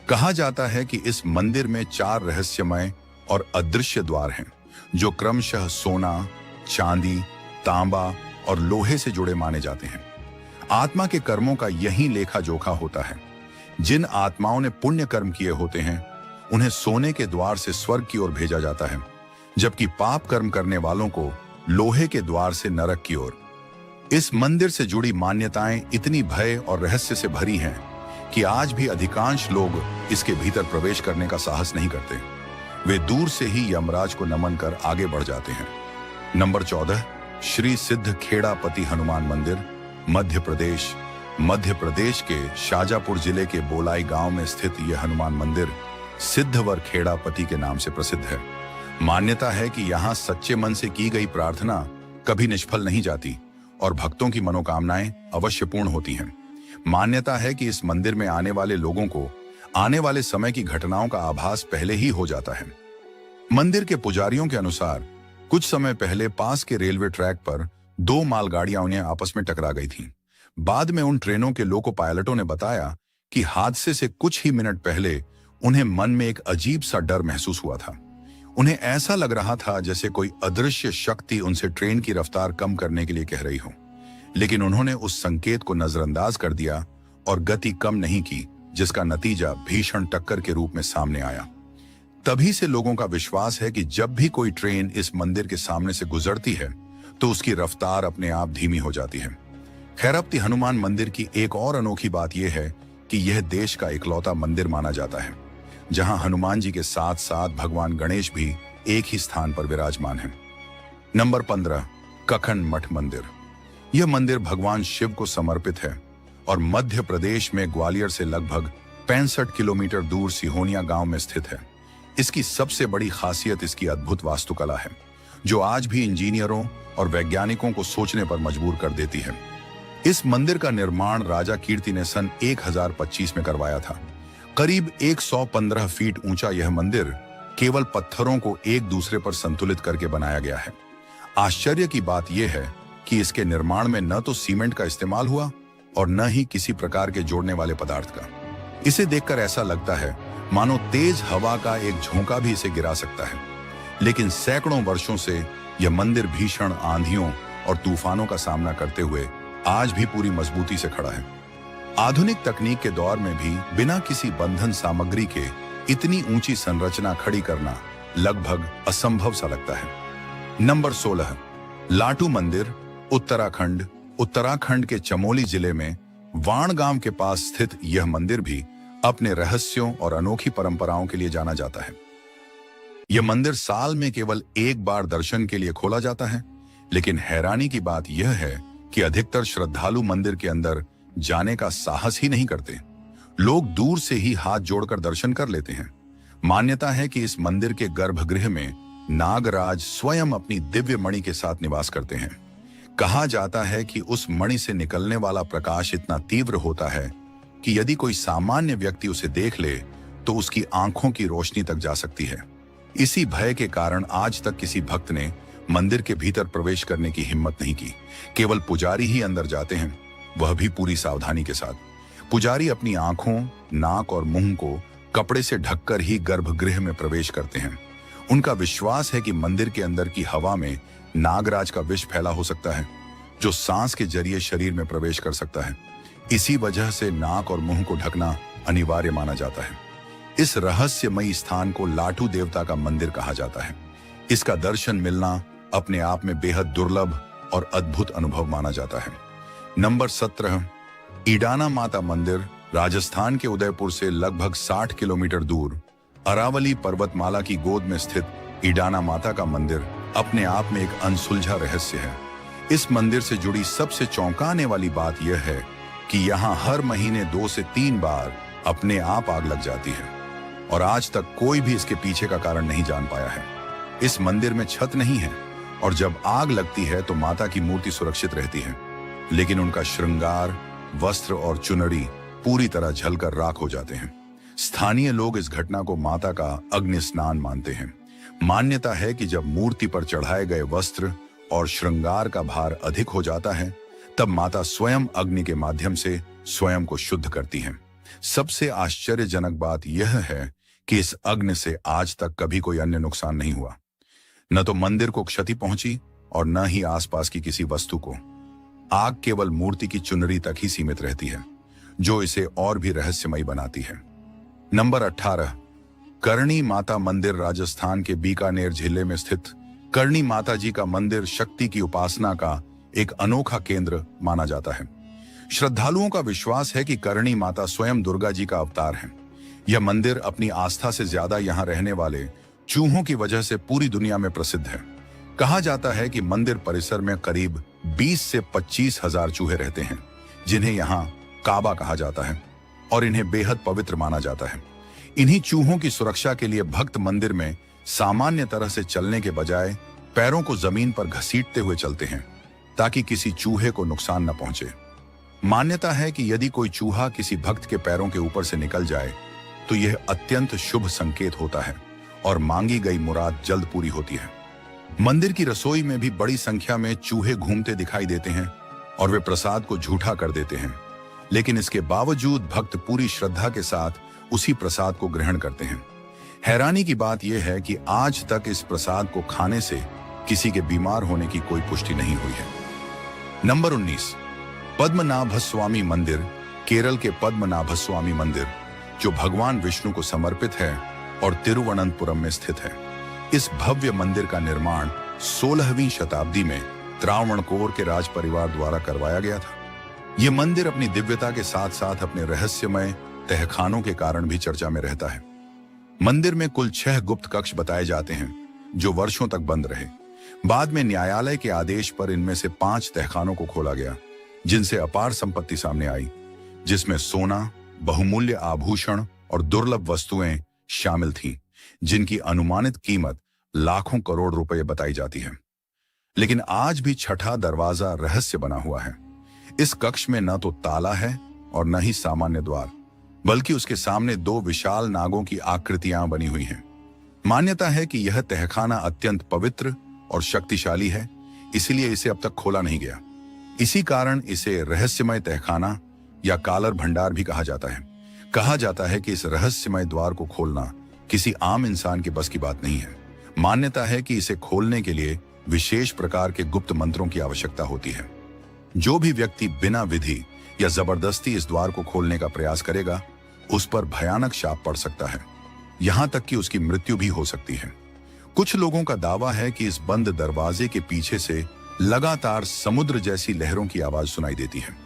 कहा जाता है कि इस मंदिर में 4 रहस्यमय और अदृश्य द्वार हैं, जो क्रमशः सोना, चांदी, तांबा और लोहे से जुड़े माने जाते हैं। आत्मा के कर्मों का यही लेखा जोखा होता है। जिन आत्माओं ने पुण्य कर्म किए होते हैं उन्हें सोने के द्वार से स्वर्ग की ओर भेजा जाता है, जबकि पाप कर्म करने वालों को लोहे के द्वार से नरक की ओर। इस मंदिर से जुड़ी मान्यताएं इतनी भय और रहस्य से भरी हैं कि आज भी अधिकांश लोग इसके भीतर प्रवेश करने का साहस नहीं करते। वे दूर से ही यमराज को नमन कर आगे बढ़ जाते हैं। नंबर 14, श्री सिद्ध खेड़ापति हनुमान मंदिर, मध्य प्रदेश। मध्य प्रदेश के शाजापुर जिले के बोलाई गांव में स्थित यह हनुमान मंदिर सिद्धवर खेड़ापति के नाम से प्रसिद्ध है। मान्यता है कि यहाँ सच्चे मन से की गई प्रार्थना कभी निष्फल नहीं जाती और भक्तों की मनोकामनाएं अवश्य पूर्ण होती हैं। मान्यता है कि इस मंदिर में आने वाले लोगों को आने वाले समय की घटनाओं का आभास पहले ही हो जाता है। मंदिर के पुजारियों के अनुसार कुछ समय पहले पास के रेलवे ट्रैक पर 2 मालगाड़ियां उन्हें आपस में टकरा गई थीं। बाद में उन ट्रेनों के लोको पायलटों ने बताया कि हादसे से कुछ ही मिनट पहले उन्हें मन में एक अजीब सा डर महसूस हुआ था। उन्हें ऐसा लग रहा था जैसे कोई अदृश्य शक्ति उनसे ट्रेन की रफ्तार कम करने के लिए कह रही हो, लेकिन उन्होंने उस संकेत को नजरअंदाज कर दिया और गति कम नहीं की, जिसका नतीजा भीषण टक्कर के रूप में सामने आया। तभी से लोगों का विश्वास है कि जब भी कोई ट्रेन इस मंदिर के सामने से गुजरती है तो उसकी रफ्तार अपने आप धीमी हो जाती है। खैरापति हनुमान मंदिर की एक और अनोखी बात यह है कि यह देश का इकलौता मंदिर माना जाता है जहां हनुमान जी के साथ साथ भगवान गणेश भी एक ही स्थान पर विराजमान हैं। नंबर 15, कखन मठ मंदिर। यह मंदिर भगवान शिव को समर्पित है और मध्य प्रदेश में ग्वालियर से लगभग 65 किलोमीटर दूर सिहोनिया गांव में स्थित है। इसकी सबसे बड़ी खासियत इसकी अद्भुत वास्तुकला है, जो आज भी इंजीनियरों और वैज्ञानिकों को सोचने पर मजबूर कर देती है। इस मंदिर का निर्माण राजा कीर्ति ने सन 1025 में करवाया था। करीब 115 फीट ऊंचा यह मंदिर केवल पत्थरों को एक दूसरे पर संतुलित करके बनाया गया है। आश्चर्य की बात यह है कि इसके निर्माण में न तो सीमेंट का इस्तेमाल हुआ और न ही किसी प्रकार के जोड़ने वाले पदार्थ का। इसे देखकर ऐसा लगता है मानो तेज हवा का एक झोंका भी इसे गिरा सकता है। लेकिन सैकड़ों वर्षों से यह मंदिर भीषण आंधियों और तूफानों का सामना करते हुए आज भी पूरी मजबूती से खड़ा है। आधुनिक तकनीक के दौर में भी बिना किसी बंधन सामग्री के इतनी ऊंची संरचना खड़ी करना लगभग असंभव सा लगता है। नंबर 16, लाटू मंदिर, उत्तराखंड। उत्तराखंड के चमोली जिले में वाण गांव के पास स्थित यह मंदिर भी अपने रहस्यों और अनोखी परंपराओं के लिए जाना जाता है। यह मंदिर साल में केवल एक बार दर्शन के लिए खोला जाता है, लेकिन हैरानी की बात यह है कि अधिकतर श्रद्धालु मंदिर के अंदर जाने का साहस ही नहीं करते। लोग दूर से ही हाथ जोड़कर दर्शन कर लेते हैं। मान्यता है कि इस मंदिर के गर्भगृह में नागराज स्वयं अपनी दिव्य मणि के साथ निवास करते हैं। कहा जाता है कि उस मणि से निकलने वाला प्रकाश इतना तीव्र होता है कि यदि कोई सामान्य व्यक्ति उसे देख ले तो उसकी आंखों की रोशनी तक जा सकती है। इसी भय के कारण आज तक किसी भक्त ने मंदिर के भीतर प्रवेश करने की हिम्मत नहीं की। केवल पुजारी ही अंदर जाते हैं, वह भी पूरी सावधानी के साथ। पुजारी अपनी आंखों, नाक और मुंह को कपड़े से ढककर ही गर्भगृह में प्रवेश करते हैं। उनका विश्वास है कि मंदिर के अंदर की हवा में नागराज का विष फैला हो सकता है, जो सांस के जरिए शरीर में प्रवेश कर सकता है। इसी वजह से नाक और मुंह को ढकना अनिवार्य माना जाता है। इस रहस्यमयी स्थान को लाटू देवता का मंदिर कहा जाता है। इसका दर्शन मिलना अपने आप में बेहद दुर्लभ और अद्भुत अनुभव माना जाता है। नंबर 17, ईडाना माता मंदिर। राजस्थान के उदयपुर से लगभग 60 किलोमीटर दूर अरावली पर्वतमाला की गोद में स्थित ईडाना माता का मंदिर अपने आप में एक अनसुलझा रहस्य है। इस मंदिर से जुड़ी सबसे चौंकाने वाली बात यह है कि यहाँ हर महीने 2 से 3 बार अपने आप आग लग जाती है और आज तक कोई भी इसके पीछे का कारण नहीं जान पाया है। इस मंदिर में छत नहीं है और जब आग लगती है तो माता की मूर्ति सुरक्षित रहती है, लेकिन उनका श्रृंगार, वस्त्र और चुनरी पूरी तरह जलकर राख हो जाते हैं। स्थानीय लोग इस घटना को माता का अग्नि स्नान मानते हैं। मान्यता है कि जब मूर्ति पर चढ़ाए गए वस्त्र और श्रृंगार का भार अधिक हो जाता है, तब माता स्वयं अग्नि के माध्यम से स्वयं को शुद्ध करती हैं। सबसे आश्चर्यजनक बात यह है कि इस अग्नि से आज तक कभी कोई अन्य नुकसान नहीं हुआ। न तो मंदिर को क्षति पहुंची और न ही आसपास की किसी वस्तु को। आग केवल मूर्ति की चुनरी तक ही सीमित रहती है, जो इसे और भी रहस्यमयी बनाती है। नंबर 18, करणी माता मंदिर। राजस्थान के बीकानेर जिले में स्थित करणी माता जी का मंदिर शक्ति की उपासना का एक अनोखा केंद्र माना जाता है। श्रद्धालुओं का विश्वास है कि करणी माता स्वयं दुर्गा जी का अवतार है। यह मंदिर अपनी आस्था से ज्यादा यहाँ रहने वाले चूहों की वजह से पूरी दुनिया में प्रसिद्ध है। कहा जाता है कि मंदिर परिसर में करीब 20 से 25 हजार चूहे रहते हैं, जिन्हें यहाँ काबा कहा जाता है और इन्हें बेहद पवित्र माना जाता है। इन्हीं चूहों की सुरक्षा के लिए भक्त मंदिर में सामान्य तरह से चलने के बजाय पैरों को जमीन पर घसीटते हुए चलते हैं, ताकि किसी चूहे को नुकसान न पहुंचे। मान्यता है कि यदि कोई चूहा किसी भक्त के पैरों के ऊपर से निकल जाए तो यह अत्यंत शुभ संकेत होता है और मांगी गई मुराद जल्द पूरी होती है। मंदिर की रसोई में भी बड़ी संख्या में चूहे घूमते दिखाई देते हैं और वे प्रसाद को झूठा कर देते हैं, लेकिन इसके बावजूद भक्त पूरी श्रद्धा के साथ उसी प्रसाद को ग्रहण करते हैं। हैरानी की बात यह है कि आज तक इस प्रसाद को खाने से किसी के बीमार होने की कोई पुष्टि नहीं हुई है। नंबर 19, पद्मनाभस्वामी मंदिर। केरल के पद्मनाभस्वामी मंदिर, जो भगवान विष्णु को समर्पित है और तिरुवनंतपुरम में स्थित है। इस भव्य मंदिर का निर्माण 16वीं शताब्दी में त्रावणकोर के राज परिवार द्वारा करवाया गया था। यह मंदिर अपनी दिव्यता के साथ साथ अपने रहस्यमय तहखानों के कारण भी चर्चा में रहता है। मंदिर में कुल 6 गुप्त कक्ष बताए जाते हैं, जो वर्षों तक बंद रहे। बाद में न्यायालय के आदेश पर इनमें से 5 तहखानों को खोला गया, जिनसे अपार संपत्ति सामने आई, जिसमें सोना, बहुमूल्य आभूषण और दुर्लभ वस्तुएं शामिल थीं, जिनकी अनुमानित कीमत लाखों करोड़ रुपए बताई जाती है। लेकिन आज भी छठा दरवाजा रहस्य बना हुआ है। इस कक्ष में न तो ताला है और न ही सामान्य द्वार। बल्कि उसके सामने दो विशाल नागों की आकृतियां बनी हुई हैं। मान्यता है कि यह तहखाना अत्यंत पवित्र और शक्तिशाली है, इसलिए इसे अब तक खोला नहीं गया। इसी कारण इसे रहस्यमय तहखाना या कालर भंडार भी कहा जाता है। कहा जाता है कि इस रहस्यमय द्वार को खोलना किसी आम इंसान के बस की बात नहीं है। मान्यता है कि इसे खोलने के लिए विशेष प्रकार के गुप्त मंत्रों की आवश्यकता होती है। जो भी व्यक्ति बिना विधि या जबरदस्ती इस द्वार को खोलने का प्रयास करेगा, उस पर भयानक शाप पड़ सकता है, यहां तक कि उसकी मृत्यु भी हो सकती है। कुछ लोगों का दावा है कि इस बंद दरवाजे के पीछे से लगातार समुद्र जैसी लहरों की आवाज सुनाई देती है।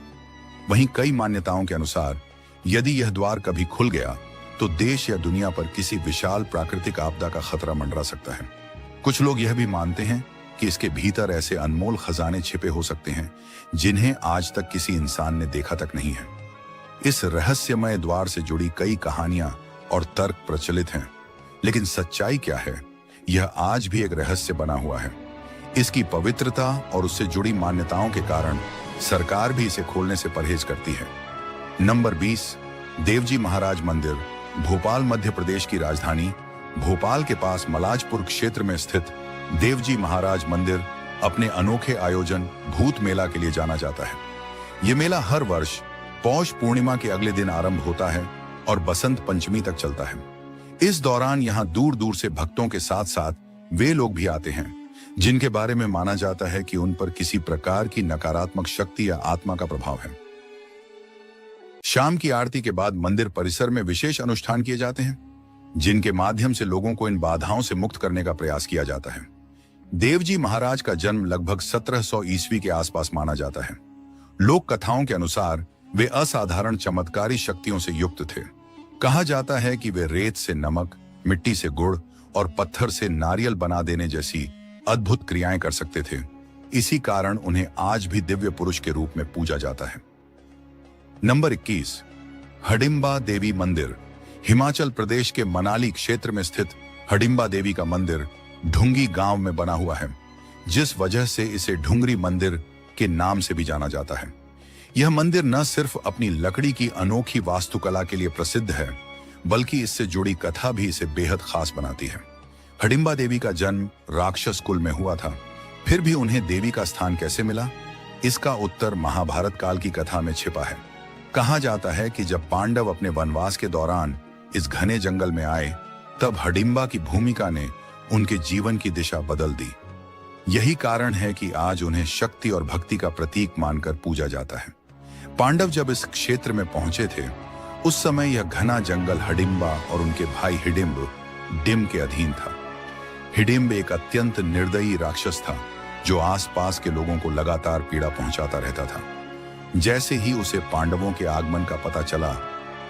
वहीं कई मान्यताओं के अनुसार यदि यह द्वार कभी खुल गया तो देश या दुनिया पर किसी विशाल प्राकृतिक आपदा का खतरा मंडरा सकता है। कुछ लोग यह भी मानते हैं कि इसके भीतर ऐसे अनमोल खजाने छिपे हो सकते हैं जिन्हें आज तक किसी इंसान ने देखा तक नहीं है। इस रहस्यमय द्वार से जुड़ी कई कहानियां और तर्क प्रचलित हैं, लेकिन सच्चाई क्या है, यह आज भी एक रहस्य बना हुआ है। इसकी पवित्रता और उससे जुड़ी मान्यताओं के कारण सरकार भी इसे खोलने से परहेज करती है। नंबर 20, देवजी महाराज मंदिर। भोपाल मध्य प्रदेश की राजधानी भोपाल के पास मलाजपुर क्षेत्र में स्थित देवजी महाराज मंदिर अपने अनोखे आयोजन भूत मेला के लिए जाना जाता है। यह मेला हर वर्ष पौष पूर्णिमा के अगले दिन आरंभ होता है और बसंत पंचमी तक चलता है। इस दौरान यहां दूर दूर से भक्तों के साथ साथ वे लोग भी आते हैं जिनके बारे में माना जाता है कि उन पर किसी प्रकार की नकारात्मक शक्ति या आत्मा का प्रभाव है। शाम की आरती के बाद मंदिर परिसर में विशेष अनुष्ठान किए जाते हैं, जिनके माध्यम से लोगों को इन बाधाओं से मुक्त करने का प्रयास किया जाता है। देवजी महाराज का जन्म लगभग 1700 ईस्वी के आसपास माना जाता है। लोक कथाओं के अनुसार वे असाधारण चमत्कारी शक्तियों से युक्त थे। कहा जाता है कि वे रेत से नमक, मिट्टी से गुड़ और पत्थर से नारियल बना देने जैसी अद्भुत क्रियाएं कर सकते थे। इसी कारण उन्हें आज भी दिव्य पुरुष के रूप में पूजा जाता है। नंबर 21, हडिम्बा देवी मंदिर। हिमाचल प्रदेश के मनाली क्षेत्र में स्थित हडिम्बा देवी का मंदिर ढुंगी गांव में बना हुआ है, जिस वजह से इसे ढुंगरी मंदिर के नाम से भी जाना जाता है। यह मंदिर न सिर्फ अपनी लकड़ी की अनोखी वास्तुकला के लिए प्रसिद्ध है, बल्कि इससे जुड़ी कथा भी इसे बेहद खास बनाती है। हडिम्बा देवी का जन्म राक्षस कुल में हुआ था, फिर भी उन्हें देवी का स्थान कैसे मिला, इसका उत्तर महाभारत काल की कथा में छिपा है। कहा जाता है कि जब पांडव अपने वनवास के दौरान इस घने जंगल में आए, तब हडिम्बा की भूमिका ने उनके जीवन की दिशा बदल दी। यही कारण है कि आज उन्हें शक्ति और भक्ति का प्रतीक मानकर पूजा जाता है। पांडव जब इस क्षेत्र में पहुंचे थे, उस समय यह घना जंगल हडिम्बा और उनके भाई हिडिम्ब डिम के अधीन था। हिडिम्ब एक अत्यंत निर्दयी राक्षस था जो आसपास के लोगों को लगातार पीड़ा पहुंचाता रहता था। जैसे ही उसे पांडवों के आगमन का पता चला,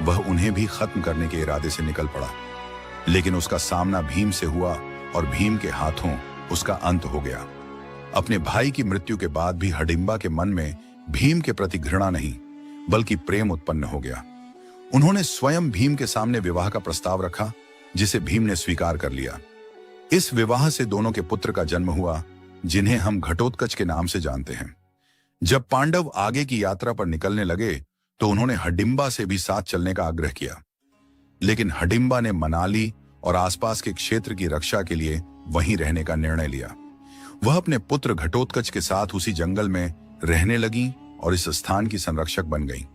वह उन्हें भी खत्म करने के इरादे से निकल पड़ा। लेकिन उसका सामना भीम से हुआ और भीम के हाथों उसका अंत हो गया। अपने भाई की मृत्यु के बाद भी हडिम्बा के मन में भीम के प्रति घृणा नहीं, बल्कि प्रेम उत्पन्न हो गया। उन्होंने स्वयं भीम के सामने विवाह का प्रस्ताव रखा, जिसे भीम ने स्वीकार कर लिया। इस विवाह से दोनों के पुत्र का जन्म हुआ, जिन्हें हम घटोत्कच के नाम से जानते हैं। जब पांडव आगे की यात्रा पर निकलने लगे, तो उन्होंने हडिम्बा से भी साथ चलने का आग्रह किया, लेकिन हडिम्बा ने मनाली और आसपास के क्षेत्र की रक्षा के लिए वहीं रहने का निर्णय लिया। वह अपने पुत्र घटोत्कच के साथ उसी जंगल में रहने लगी और इस स्थान की संरक्षक बन गई।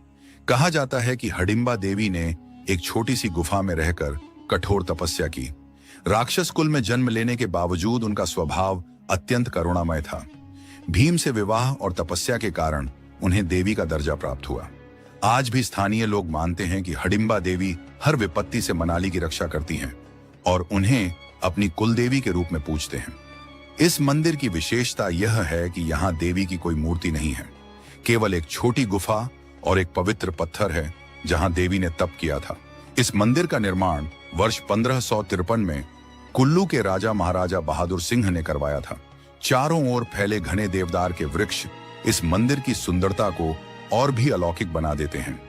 कहा जाता है कि हडिम्बा देवी ने एक छोटी सी गुफा में रहकर कठोर तपस्या की। राक्षस कुल में जन्म लेने के बावजूद उनका स्वभाव अत्यंत करुणामय था। भीम से विवाह और तपस्या के कारण उन्हें देवी का दर्जा प्राप्त हुआ। आज भी स्थानीय लोग मानते हैं कि हडिम्बा देवी हर विपत्ति से मनाली की रक्षा करती हैं और उन्हें अपनी कुलदेवी के रूप में पूजते हैं। इस मंदिर की विशेषता यह है कि यहाँ देवी की कोई मूर्ति नहीं है, केवल एक छोटी गुफा और एक पवित्र पत्थर है जहाँ देवी ने तप किया था। इस मंदिर का निर्माण वर्ष 1553 में कुल्लू के राजा महाराजा बहादुर सिंह ने करवाया था। चारों ओर फैले घने देवदार के वृक्ष इस मंदिर की सुंदरता को और भी अलौकिक बना देते हैं।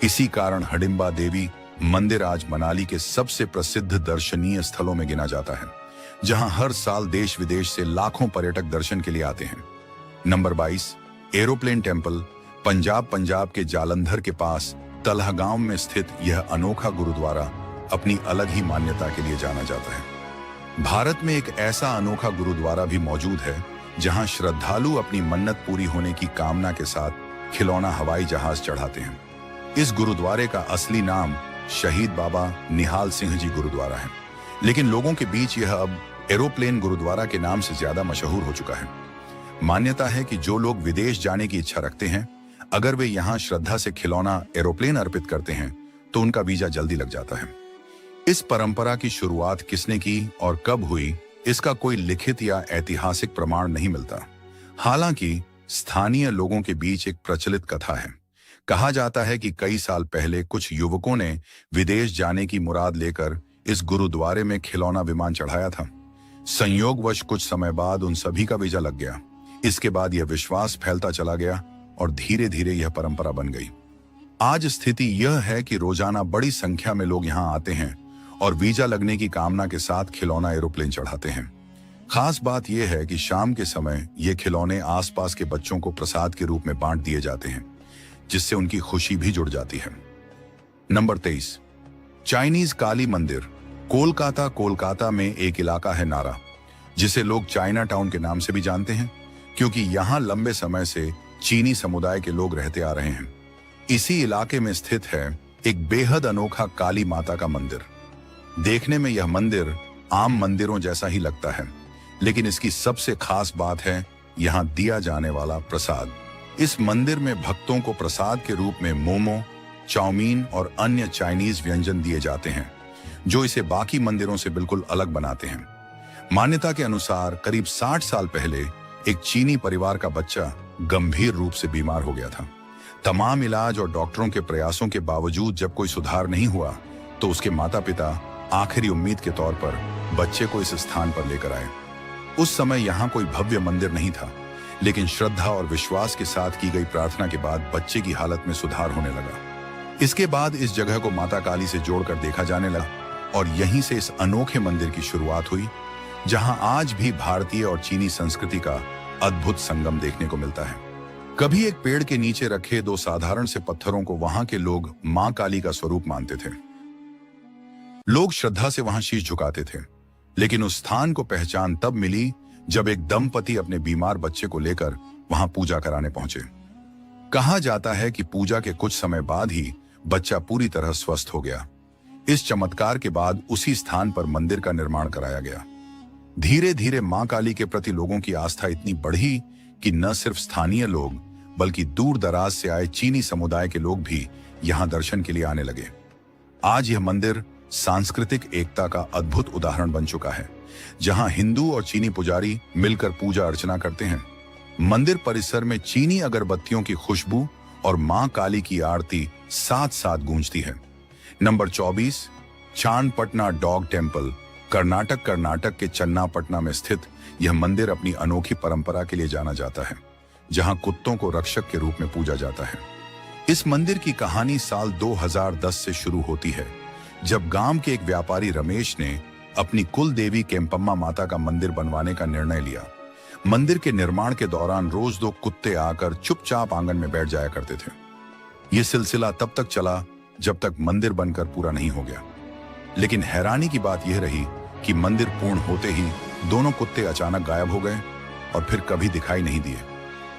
इसी कारण हडिम्बा देवी मंदिर आज मनाली के सबसे प्रसिद्ध दर्शनीय स्थलों में गिना जाता है, जहां हर साल देश विदेश से लाखों पर्यटक दर्शन के लिए आते हैं। Number 22, aeroplane temple. पंजाब के जालंधर के पास तलहगांव में स्थित यह अनोखा गुरुद्वारा अपनी अलग ही मान्यता के लिए जाना जाता है। भारत में एक ऐसा अनोखा गुरुद्वारा भी मौजूद है जहां श्रद्धालु अपनी मन्नत पूरी होने की कामना के साथ खिलौना हवाई जहाज चढ़ाते हैं। इस गुरुद्वारे का असली नाम शहीद बाबा निहाल सिंह जी गुरुद्वारा है, लेकिन लोगों के बीच यह अब एरोप्लेन गुरुद्वारा के नाम से ज्यादा मशहूर हो चुका है। मान्यता है कि जो लोग विदेश जाने की इच्छा रखते हैं, अगर वे यहाँ श्रद्धा से खिलौना एरोप्लेन अर्पित करते हैं तो उनका वीजा जल्दी लग जाता है। इस परंपरा की शुरुआत किसने की और कब हुई, इसका कोई लिखित या ऐतिहासिक प्रमाण नहीं मिलता। हालांकि स्थानीय लोगों के बीच एक प्रचलित कथा है। कहा जाता है कि कई साल पहले कुछ युवकों ने विदेश जाने की मुराद लेकर इस गुरुद्वारे में खिलौना विमान चढ़ाया था। संयोगवश कुछ समय बाद उन सभी का वीजा लग गया। इसके बाद यह विश्वास फैलता चला गया और धीरे धीरे यह परंपरा बन गई। आज स्थिति यह है कि रोजाना बड़ी संख्या में लोग यहाँ आते हैं और वीजा लगने की कामना के साथ खिलौना एरोप्लेन चढ़ाते हैं। खास बात यह है कि शाम के समय ये खिलौने आसपास के बच्चों को प्रसाद के रूप में बांट दिए जाते हैं, जिससे उनकी खुशी भी जुड़ जाती है। नंबर 23, चाइनीज काली मंदिर। कोलकाता में एक इलाका है नारा, जिसे लोग चाइना टाउन के नाम से भी जानते हैं, क्योंकि यहाँ लंबे समय से चीनी समुदाय के लोग रहते आ रहे हैं। इसी इलाके में स्थित है एक बेहद अनोखा काली माता का मंदिर। देखने में यह मंदिर आम मंदिरों जैसा ही लगता है, लेकिन इसकी सबसे खास बात है यहाँ दिया जाने वाला प्रसाद। इस मंदिर में भक्तों को प्रसाद के रूप में मोमो, चाउमीन और अन्य चाइनीज व्यंजन दिए जाते हैं, जो इसे बाकी मंदिरों से बिल्कुल अलग बनाते हैं। मान्यता के अनुसार करीब 60 साल पहले एक चीनी परिवार का बच्चा गंभीर रूप से बीमार हो गया था। तमाम इलाज और डॉक्टरों के प्रयासों के बावजूद जब कोई सुधार नहीं हुआ, तो उसके माता पिता आखिरी उम्मीद के तौर पर बच्चे को इस स्थान पर लेकर आए। उस समय यहाँ कोई भव्य मंदिर नहीं था, लेकिन श्रद्धा और विश्वास के साथ की गई प्रार्थना के बाद बच्चे की हालत में सुधार होने लगा। इसके बाद इस जगह को माता काली से जोड़कर देखा जाने लगा और यहीं से इस अनोखे मंदिर की शुरुआत हुई, जहां आज भी भारतीय और चीनी संस्कृति का अद्भुत संगम देखने को मिलता है। कभी एक पेड़ के नीचे रखे 2 साधारण से पत्थरों को वहां के लोग मां काली का स्वरूप मानते थे। लोग श्रद्धा से वहां शीश झुकाते थे, लेकिन उस स्थान को पहचान तब मिली जब एक दंपति अपने बीमार बच्चे को लेकर वहां पूजा कराने पहुंचे। कहा जाता है कि पूजा के कुछ समय बाद ही बच्चा पूरी तरह स्वस्थ हो गया। इस चमत्कार के बाद उसी स्थान पर मंदिर का निर्माण कराया गया। धीरे धीरे मां काली के प्रति लोगों की आस्था इतनी बढ़ी कि न सिर्फ स्थानीय लोग, बल्कि दूर दराज से आए चीनी समुदाय के लोग भी यहां दर्शन के लिए आने लगे। आज यह मंदिर सांस्कृतिक एकता का अद्भुत उदाहरण बन चुका है, जहां हिंदू और चीनी पुजारी मिलकर पूजा अर्चना करते हैं। मंदिर परिसर में चीनी अगरबत्तियों की खुशबू और मां काली की आरती साथ साथ गूंजती है। Number 24, Channapatna dog temple. Karnataka के चन्नापटना में स्थित यह मंदिर अपनी अनोखी परंपरा के लिए जाना जाता है, जहां कुत्तों को रक्षक के रूप में पूजा जाता है। इस मंदिर की कहानी साल 2010 से शुरू होती है, जब गांव के एक व्यापारी रमेश ने अपनी कुल देवी केम्पम्मा माता का मंदिर बनवाने का निर्णय लिया। मंदिर के निर्माण के दौरान रोज 2 कुत्ते आकर चुपचाप आंगन में बैठ जाया करते थे। यह सिलसिला तब तक चला जब तक मंदिर बनकर पूरा नहीं हो गया। लेकिन हैरानी की बात यह रही कि मंदिर पूर्ण होते ही दोनों कुत्ते अचानक गायब हो गए और फिर कभी दिखाई नहीं दिए।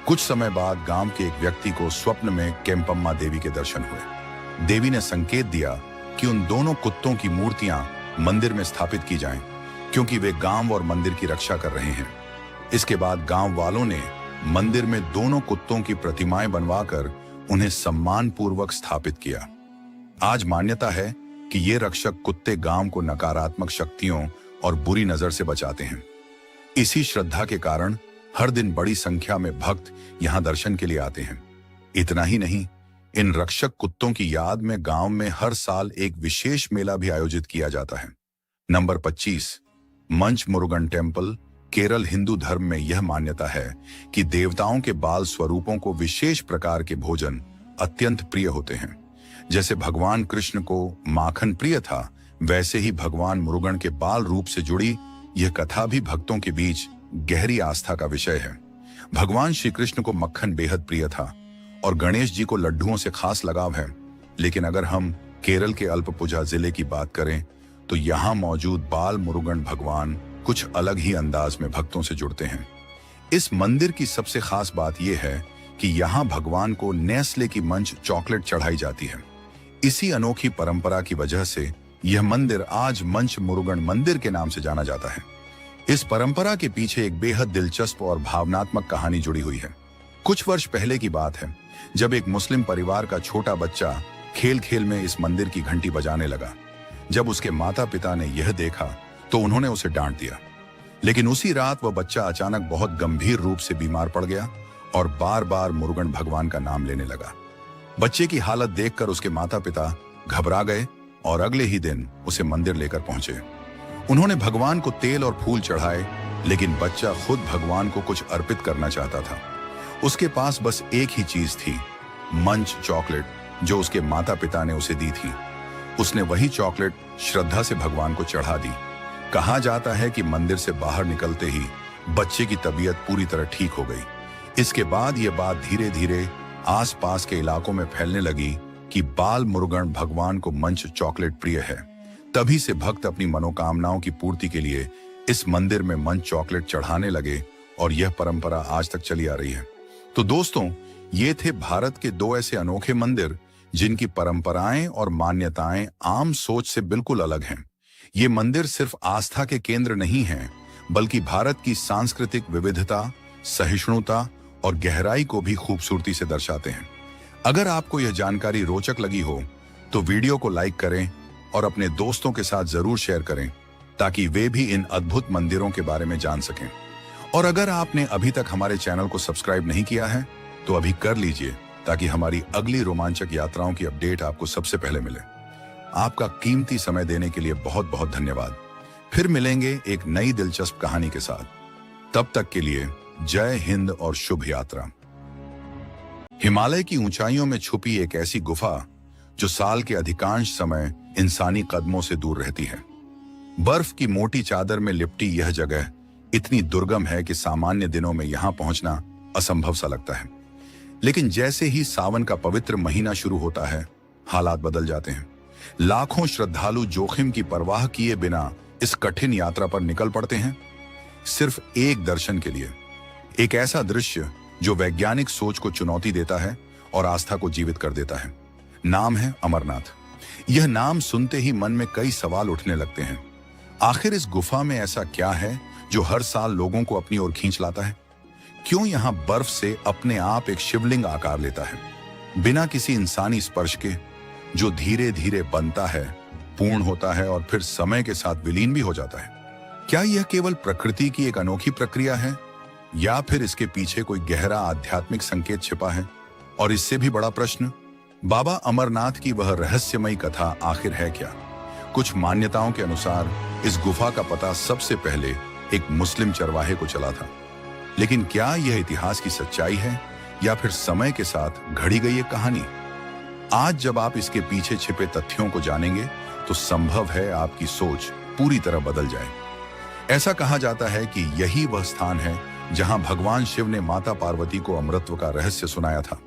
कुछ समय बाद गांव के एक व्यक्ति को स्वप्न में केम्पम्मा देवी के दर्शन हुए। देवी ने संकेत दिया कि उन दोनों कुत्तों की मूर्तियां मंदिर में स्थापित की जाएं, क्योंकि वे गांव और मंदिर की रक्षा कर रहे हैं। इसके बाद गांव वालों ने मंदिर में दोनों कुत्तों की प्रतिमाएं बनवाकर उन्हें सम्मान पूर्वक स्थापित किया। आज मान्यता है कि ये रक्षक कुत्ते गांव को नकारात्मक शक्तियों और बुरी नजर से बचाते हैं। इसी श्रद्धा के कारण हर दिन बड़ी संख्या में भक्त यहां दर्शन के लिए आते हैं। इतना ही नहीं, इन रक्षक कुत्तों की याद में गांव में हर साल एक विशेष मेला भी आयोजित किया जाता है। नंबर 25, मंच मुरुगन टेम्पल। केरल हिंदू धर्म में यह मान्यता है कि देवताओं के बाल स्वरूपों को विशेष प्रकार के भोजन अत्यंत प्रिय होते हैं। जैसे भगवान कृष्ण को माखन प्रिय था, वैसे ही भगवान मुरुगन के बाल रूप से जुड़ी यह कथा भी भक्तों के बीच गहरी आस्था का विषय है। भगवान श्री कृष्ण को मक्खन बेहद प्रिय था और गणेश जी को लड्डुओं से खास लगाव है, लेकिन अगर हम केरल के अल्पपुझा जिले की बात करें तो यहाँ मौजूद बाल मुरुगन भगवान कुछ अलग ही अंदाज में भक्तों से जुड़ते हैं। इस मंदिर की सबसे खास बात यह है कि यहाँ भगवान को नेस्ले की मंच चॉकलेट चढ़ाई जाती है। इसी अनोखी परंपरा की वजह से यह मंदिर आज मंच मुरुगन मंदिर के नाम से जाना जाता है। इस परंपरा के पीछे एक बेहद दिलचस्प और भावनात्मक कहानी जुड़ी हुई है। कुछ वर्ष पहले की बात है, जब एक मुस्लिम परिवार का छोटा बच्चा खेल खेल में इस मंदिर की घंटी बजाने लगा। जब उसके माता पिता ने यह देखा तो उन्होंने उसे डांट दिया, लेकिन उसी रात वह बच्चा अचानक बहुत गंभीर रूप से बीमार पड़ गया और बार बार मुरुगन भगवान का नाम लेने लगा। बच्चे की हालत देखकर उसके माता पिता घबरा गए और अगले ही दिन उसे मंदिर लेकर पहुंचे। उन्होंने भगवान को तेल और फूल चढ़ाए, लेकिन बच्चा खुद भगवान को कुछ अर्पित करना चाहता था। उसके पास बस एक ही चीज थी, मंच चॉकलेट, जो उसके माता पिता ने उसे दी थी। उसने वही चॉकलेट श्रद्धा से भगवान को चढ़ा दी। कहा जाता है कि मंदिर से बाहर निकलते ही बच्चे की तबीयत पूरी तरह ठीक हो गई। इसके बाद यह बात धीरे धीरे आसपास के इलाकों में फैलने लगी कि बाल मुरुगन भगवान को मंच चॉकलेट प्रिय है। तभी से भक्त अपनी मनोकामनाओं की पूर्ति के लिए इस मंदिर में मंच चॉकलेट चढ़ाने लगे और यह परंपरा आज तक चली आ रही है। तो दोस्तों, ये थे भारत के दो ऐसे अनोखे मंदिर जिनकी परंपराएं और मान्यताएं आम सोच से बिल्कुल अलग हैं। ये मंदिर सिर्फ आस्था के केंद्र नहीं हैं, बल्कि भारत की सांस्कृतिक विविधता, सहिष्णुता और गहराई को भी खूबसूरती से दर्शाते हैं। अगर आपको यह जानकारी रोचक लगी हो तो वीडियो को लाइक करें और अपने दोस्तों के साथ जरूर शेयर करें, ताकि वे भी इन अद्भुत मंदिरों के बारे में जान सकें। और अगर आपने अभी तक हमारे चैनल को सब्सक्राइब नहीं किया है तो अभी कर लीजिए, ताकि हमारी अगली रोमांचक यात्राओं की अपडेट आपको सबसे पहले मिले। आपका कीमती समय देने के लिए बहुत बहुत धन्यवाद। फिर मिलेंगे एक नई दिलचस्प कहानी के साथ। तब तक के लिए जय हिंद और शुभ यात्रा। हिमालय की ऊंचाइयों में छुपी एक ऐसी गुफा जो साल के अधिकांश समय इंसानी कदमों से दूर रहती है। बर्फ की मोटी चादर में लिपटी यह जगह इतनी दुर्गम है कि सामान्य दिनों में यहां पहुंचना असंभव सा लगता है। लेकिन जैसे ही सावन का पवित्र महीना शुरू होता है, हालात बदल जाते हैं। लाखों श्रद्धालु जोखिम की परवाह किए बिना इस कठिन यात्रा पर निकल पड़ते हैं, सिर्फ एक दर्शन के लिए। एक ऐसा दृश्य जो वैज्ञानिक सोच को चुनौती देता है और आस्था को जीवित कर देता है। नाम है अमरनाथ। यह नाम सुनते ही मन में कई सवाल उठने लगते हैं। आखिर इस गुफा में ऐसा क्या है जो हर साल लोगों को अपनी ओर खींच लाता है? क्यों यहां बर्फ से अपने आप एक शिवलिंग आकार लेता है, बिना किसी इंसानी स्पर्श के, जो धीरे धीरे बनता है, पूर्ण होता है और फिर समय के साथ विलीन भी हो जाता है? क्या यह केवल प्रकृति की एक अनोखी प्रक्रिया है, या फिर इसके पीछे कोई गहरा आध्यात्मिक संकेत छिपा है? और इससे भी बड़ा प्रश्न, बाबा अमरनाथ की वह रहस्यमयी कथा आखिर है क्या? कुछ मान्यताओं के अनुसार इस गुफा का पता सबसे पहले एक मुस्लिम चरवाहे को चला था। लेकिन क्या यह इतिहास की सच्चाई है या फिर समय के साथ घड़ी गई एक कहानी? आज जब आप इसके पीछे छिपे तथ्यों को जानेंगे तो संभव है आपकी सोच पूरी तरह बदल जाए। ऐसा कहा जाता है कि यही वह स्थान है जहां भगवान शिव ने माता पार्वती को अमृतत्व का रहस्य सुनाया था।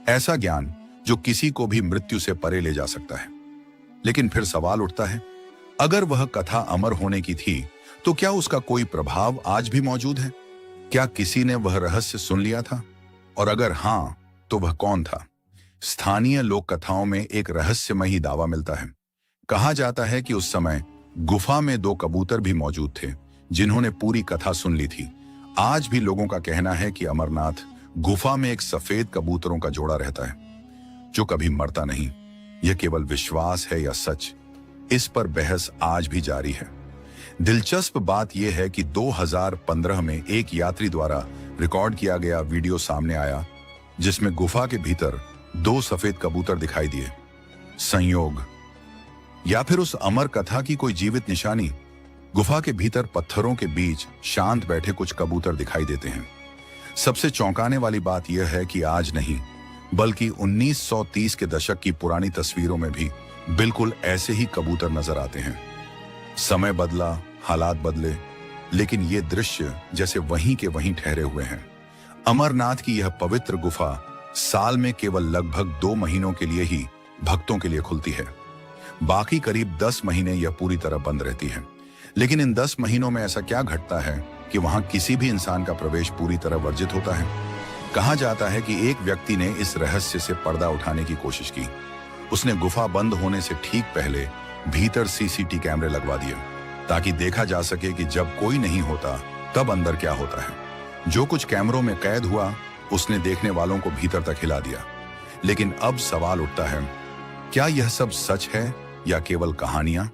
ऐसा ज्ञान जो किसी को भी मृत्यु से परे ले जा सकता है। लेकिन फिर सवाल उठता है, अगर वह कथा अमर होने की थी तो क्या उसका कोई प्रभाव आज भी मौजूद है? क्या किसी ने वह रहस्य सुन लिया था? और अगर हां, तो वह कौन था? स्थानीय लोक कथाओं में एक रहस्यमयी दावा मिलता है। कहा जाता है कि उस समय गुफा में 2 कबूतर भी मौजूद थे जिन्होंने पूरी कथा सुन ली थी। आज भी लोगों का कहना है कि अमरनाथ गुफा में एक सफेद कबूतरों का जोड़ा रहता है जो कभी मरता नहीं। यह केवल विश्वास है या सच, इस पर बहस आज भी जारी है। दिलचस्प बात यह है कि 2015 में एक यात्री द्वारा रिकॉर्ड किया गया वीडियो सामने आया जिसमें गुफा के भीतर 2 सफेद कबूतर दिखाई दिए। संयोग या फिर उस अमर कथा की कोई जीवित निशानी? गुफा के भीतर पत्थरों के बीच शांत बैठे कुछ कबूतर दिखाई देते हैं। सबसे चौंकाने वाली बात यह है कि आज नहीं, बल्कि 1930 के दशक की पुरानी तस्वीरों में भी बिल्कुल ऐसे ही कबूतर नजर आते हैं। समय बदला, हालात बदले, लेकिन ये दृश्य जैसे वहीं के वहीं ठहरे हुए हैं। अमरनाथ की यह पवित्र गुफा साल में केवल लगभग 2 महीनों के लिए ही भक्तों के लिए खुलती है। बाकी करीब 10 महीने यह पूरी तरह बंद रहती है। लेकिन इन 10 महीनों में ऐसा क्या घटता है कि वहां किसी भी इंसान का प्रवेश पूरी तरह वर्जित होता है? कहा जाता है कि एक व्यक्ति ने इस रहस्य से पर्दा उठाने की कोशिश की। उसने गुफा बंद होने से ठीक पहले भीतर सीसीटीवी कैमरे लगवा दिए ताकि देखा जा सके कि जब कोई नहीं होता तब अंदर क्या होता है। जो कुछ कैमरों में कैद हुआ उसने देखने वालों को भीतर तक हिला दिया। लेकिन अब सवाल उठता है, क्या यह सब सच है या केवल कहानियां?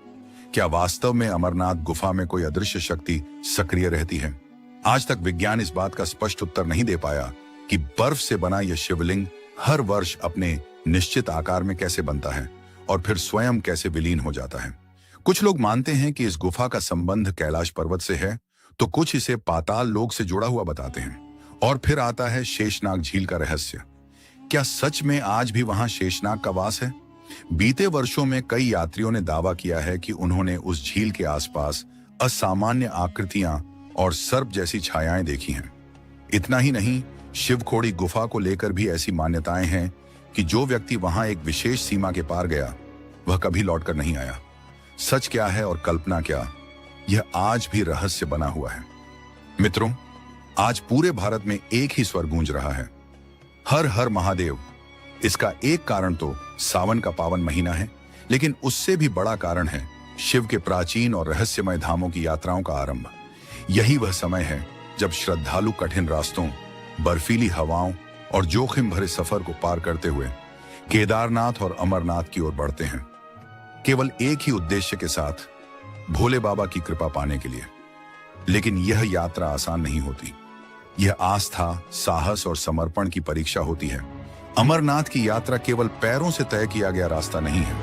क्या वास्तव में अमरनाथ गुफा में कोई अदृश्य शक्ति सक्रिय रहती है? आज तक विज्ञान इस बात का स्पष्ट उत्तर नहीं दे पाया कि बर्फ से बना यह शिवलिंग हर वर्ष अपने निश्चित आकार में कैसे बनता है और फिर स्वयं कैसे विलीन हो जाता है। कुछ लोग मानते हैं कि इस गुफा का संबंध कैलाश पर्वत से है, तो कुछ इसे पाताल लोक से जुड़ा हुआ बताते हैं। और फिर आता है शेषनाग झील का रहस्य। क्या सच में आज भी वहां शेषनाग का वास है? बीते वर्षों में कई यात्रियों ने दावा किया है कि उन्होंने उस झील के आसपास असामान्य आकृतियां और सर्प जैसी छायाएं देखी हैं। इतना ही नहीं, शिवखोड़ी गुफा को लेकर भी ऐसी मान्यताएं हैं कि जो व्यक्ति वहां एक विशेष सीमा के पार गया वह कभी लौटकर नहीं आया। सच क्या है और कल्पना क्या, यह आज भी रहस्य बना हुआ है। मित्रों, आज पूरे भारत में एक ही स्वर गूंज रहा है, हर हर महादेव। इसका एक कारण तो सावन का पावन महीना है, लेकिन उससे भी बड़ा कारण है शिव के प्राचीन और रहस्यमय धामों की यात्राओं का आरंभ। यही वह समय है जब श्रद्धालु कठिन रास्तों, बर्फीली हवाओं और जोखिम भरे सफर को पार करते हुए केदारनाथ और अमरनाथ की ओर बढ़ते हैं, केवल एक ही उद्देश्य के साथ, भोले बाबा की कृपा पाने के लिए। लेकिन यह यात्रा आसान नहीं होती। यह आस्था, साहस और समर्पण की परीक्षा होती है। अमरनाथ की यात्रा केवल पैरों से तय किया गया रास्ता नहीं है।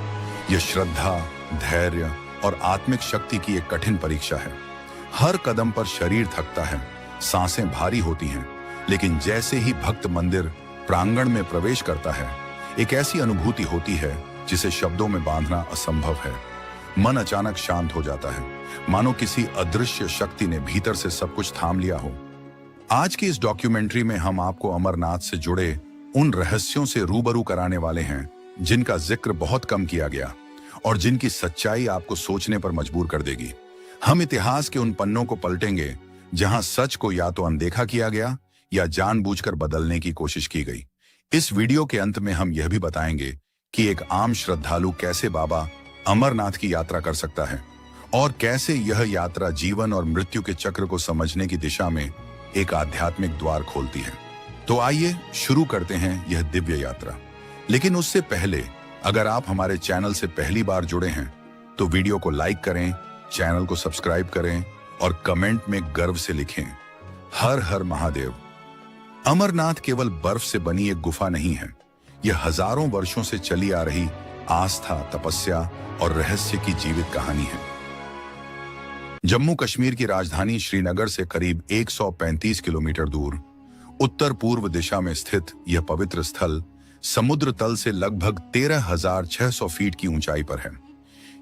यह श्रद्धा, धैर्य और आत्मिक शक्ति की एक कठिन परीक्षा है। हर कदम पर शरीर थकता है, सांसें भारी होती हैं, लेकिन जैसे ही भक्त मंदिर प्रांगण में प्रवेश करता है, एक ऐसी अनुभूति होती है जिसे शब्दों में बांधना असंभव है। मन अचानक शांत हो जाता है, मानो किसी अदृश्य शक्ति ने भीतर से सब कुछ थाम लिया हो। आज की इस डॉक्यूमेंट्री में हम आपको अमरनाथ से जुड़े उन रहस्यों से रूबरू कराने वाले हैं जिनका जिक्र बहुत कम किया गया और जिनकी सच्चाई आपको सोचने पर मजबूर कर देगी। हम इतिहास के उन पन्नों को पलटेंगे जहां सच को या तो अनदेखा किया गया या जानबूझकर बदलने की कोशिश की गई। इस वीडियो के अंत में हम यह भी बताएंगे कि एक आम श्रद्धालु कैसे बाबा अमरनाथ की यात्रा कर सकता है और कैसे यह यात्रा जीवन और मृत्यु के चक्र को समझने की दिशा में एक आध्यात्मिक द्वार खोलती है। तो आइए शुरू करते हैं यह दिव्य यात्रा। लेकिन उससे पहले, अगर आप हमारे चैनल से पहली बार जुड़े हैं तो वीडियो को लाइक करें, चैनल को सब्सक्राइब करें और कमेंट में गर्व से लिखें, हर हर महादेव। अमरनाथ केवल बर्फ से बनी एक गुफा नहीं है, यह हजारों वर्षों से चली आ रही आस्था, तपस्या और रहस्य की जीवित कहानी है। जम्मू कश्मीर की राजधानी श्रीनगर से करीब 135 किलोमीटर दूर उत्तर पूर्व दिशा में स्थित यह पवित्र स्थल समुद्र तल से लगभग 13,600 फीट की ऊंचाई पर है।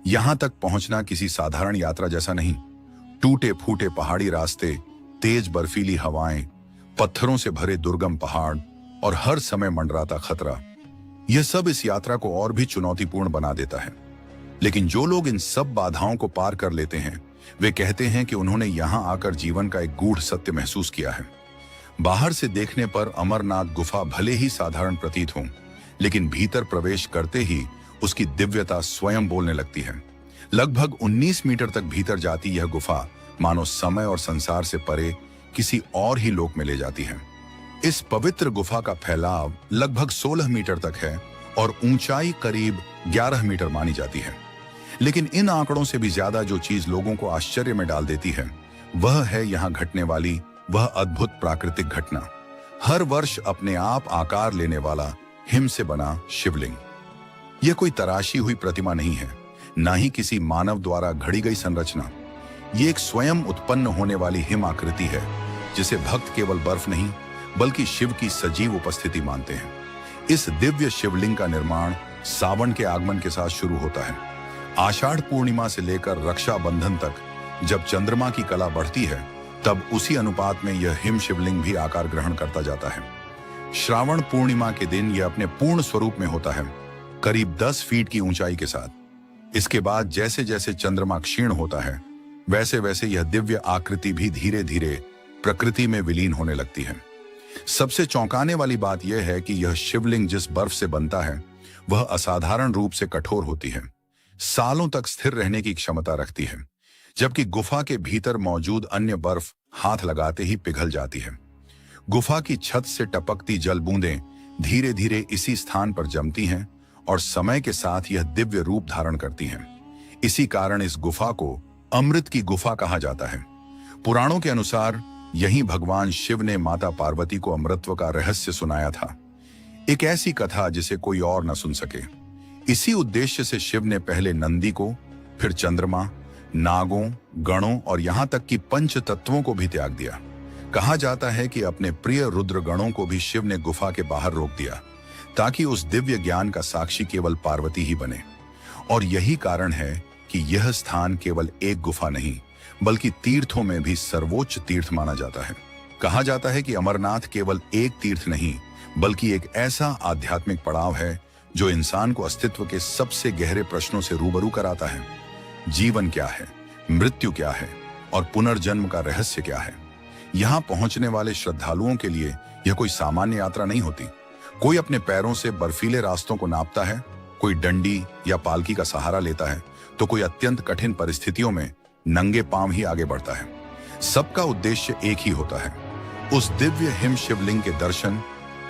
यहां तक पहुंचना किसी साधारण यात्रा जैसा नहीं। टूटे फूटे पहाड़ी रास्ते, तेज बर्फीली हवाएं, पत्थरों से भरे दुर्गम पहाड़ और हर समय मंडराता खतरा, यह सब इस यात्रा को और भी चुनौतीपूर्ण बना देता है। लेकिन जो लोग इन सब बाधाओं को पार कर लेते हैं, वे कहते हैं कि उन्होंने यहां आकर जीवन का एक गूढ़ सत्य महसूस किया है। बाहर से देखने पर अमरनाथ गुफा भले ही साधारण प्रतीत हो, लेकिन भीतर प्रवेश करते ही उसकी दिव्यता स्वयं बोलने लगती है। लगभग 19 मीटर तक भीतर जाती यह गुफा मानो समय और संसार से परे किसी और ही लोक में ले जाती है। इस पवित्र गुफा का फैलाव लगभग 16 मीटर तक है और ऊंचाई करीब 11 मीटर मानी जाती है। लेकिन इन आंकड़ों से भी ज्यादा जो चीज लोगों को आश्चर्य में डाल देती है, वह है यहाँ घटने वाली वह अद्भुत प्राकृतिक घटना। हर वर्ष अपने आप आकार लेने वाला हिम से बना शिवलिंग। यह कोई तराशी हुई प्रतिमा नहीं है, ना ही किसी मानव द्वारा घड़ी गई संरचना। ये एक स्वयं उत्पन्न होने वाली हिम आकृति है, जिसे भक्त केवल बर्फ नहीं बल्कि शिव की सजीव उपस्थिति मानते हैं। इस दिव्य शिवलिंग का निर्माण सावन के आगमन के साथ शुरू होता है। आषाढ़ पूर्णिमा से लेकर रक्षाबंधन तक जब चंद्रमा की कला बढ़ती है, तब उसी अनुपात में यह हिम शिवलिंग भी आकार ग्रहण करता जाता है। श्रावण पूर्णिमा के दिन यह अपने पूर्ण स्वरूप में होता है। करीब 10 फीट की ऊंचाई के साथ। इसके बाद जैसे जैसे चंद्रमा क्षीण होता है, वैसे वैसे यह दिव्य आकृति भी धीरे धीरे प्रकृति में विलीन होने लगती है। सबसे चौंकाने वाली बात यह है कि यह शिवलिंग जिस बर्फ से बनता है वह असाधारण रूप से कठोर होती है, सालों तक स्थिर रहने की क्षमता रखती है, जबकि गुफा के भीतर मौजूद अन्य बर्फ हाथ लगाते ही पिघल जाती है। गुफा की छत से टपकती जल बूंदें धीरे धीरे इसी स्थान पर जमती हैं और समय के साथ यह दिव्य रूप धारण करती हैं। इसी कारण इस गुफा को अमृत की गुफा कहा जाता है। पुराणों के अनुसार यहीं भगवान शिव ने माता पार्वती को अमृतत्व का रहस्य सुनाया था, एक ऐसी कथा जिसे कोई और न सुन सके। इसी उद्देश्य से शिव ने पहले नंदी को, फिर चंद्रमा, नागों, गणों और यहां तक कि पंच तत्वों को भी त्याग दिया। कहा जाता है कि अपने प्रिय रुद्र गणों को भी शिव ने गुफा के बाहर रोक दिया, ताकि उस दिव्य ज्ञान का साक्षी केवल पार्वती ही बने। और यही कारण है कि यह स्थान केवल एक गुफा नहीं, बल्कि तीर्थों में भी सर्वोच्च तीर्थ माना जाता है। कहा जाता है कि अमरनाथ केवल एक तीर्थ नहीं, बल्कि एक ऐसा आध्यात्मिक पड़ाव है जो इंसान को अस्तित्व के सबसे गहरे प्रश्नों से रूबरू कराता है। जीवन क्या है, मृत्यु क्या है और पुनर्जन्म का रहस्य क्या है। यहाँ पहुंचने वाले श्रद्धालुओं के लिए यह कोई सामान्य यात्रा नहीं होती। कोई अपने पैरों से बर्फीले रास्तों को नापता है, कोई डंडी या पालकी का सहारा लेता है, तो कोई अत्यंत कठिन परिस्थितियों में नंगे पांव ही आगे बढ़ता है। सबका उद्देश्य एक ही होता है, उस दिव्य हिम शिवलिंग के दर्शन,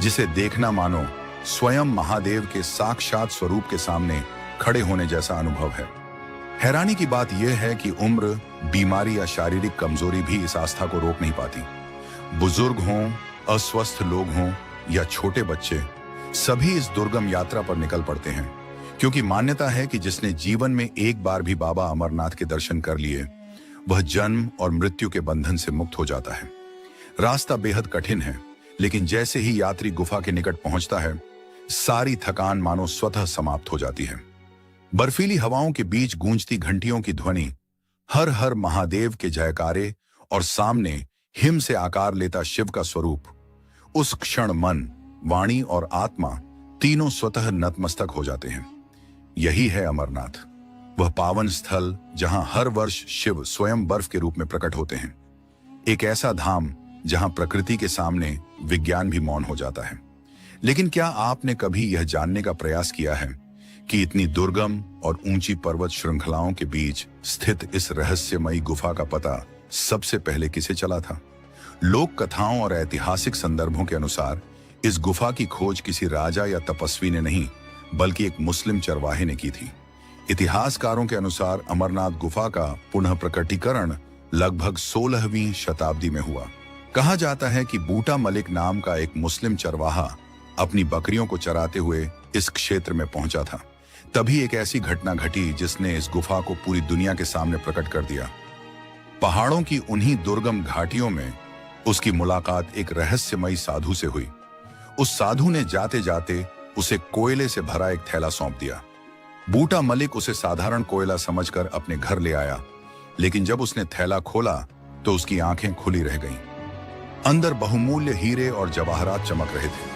जिसे देखना मानो स्वयं महादेव के साक्षात स्वरूप के सामने खड़े होने जैसा अनुभव है। हैरानी की बात यह है कि उम्र, बीमारी या शारीरिक कमजोरी भी इस आस्था को रोक नहीं पाती। बुजुर्ग हों, अस्वस्थ लोग हों या छोटे बच्चे, सभी इस दुर्गम यात्रा पर निकल पड़ते हैं, क्योंकि मान्यता है कि जिसने जीवन में एक बार भी बाबा अमरनाथ के दर्शन कर लिए, वह जन्म और मृत्यु के बंधन से मुक्त हो जाता है। रास्ता बेहद कठिन है, लेकिन जैसे ही यात्री गुफा के निकट पहुंचता है, सारी थकान मानो स्वतः समाप्त हो जाती है। बर्फीली हवाओं के बीच गूंजती घंटियों की ध्वनि, हर हर महादेव के जयकारे और सामने हिम से आकार लेता शिव का स्वरूप, उस क्षण मन, वाणी और आत्मा तीनों स्वतः नतमस्तक हो जाते हैं। यही है अमरनाथ, वह पावन स्थल जहां हर वर्ष शिव स्वयं बर्फ के रूप में प्रकट होते हैं। एक ऐसा धाम जहां प्रकृति के सामने विज्ञान भी मौन हो जाता है। लेकिन क्या आपने कभी यह जानने का प्रयास किया है कि इतनी दुर्गम और ऊंची पर्वत श्रृंखलाओं के बीच स्थित इस रहस्यमयी गुफा का पता सबसे पहले किसे चला था? लोक कथाओं और ऐतिहासिक संदर्भों के अनुसार इस गुफा की खोज किसी राजा या तपस्वी ने नहीं, बल्कि एक मुस्लिम चरवाहे ने की थी। इतिहासकारों के अनुसार अमरनाथ गुफा का पुनः प्रकटीकरण लगभग 16वीं शताब्दी में हुआ। कहा जाता है कि बूटा मलिक नाम का एक मुस्लिम चरवाहा अपनी बकरियों को चराते हुए इस क्षेत्र में पहुंचा था। तभी एक ऐसी घटना घटी जिसने इस गुफा को पूरी दुनिया के सामने प्रकट कर दिया। पहाड़ों की उन्हीं दुर्गम घाटियों में उसकी मुलाकात एक रहस्यमयी साधु से हुई। उस साधु ने जाते जाते उसे कोयले से भरा एक थैला सौंप दिया। बूटा मलिक उसे साधारण कोयला समझकर अपने घर ले आया, लेकिन जब उसने थैला खोला तो उसकी आंखें खुली रह गईं। अंदर बहुमूल्य हीरे और जवाहरात चमक रहे थे।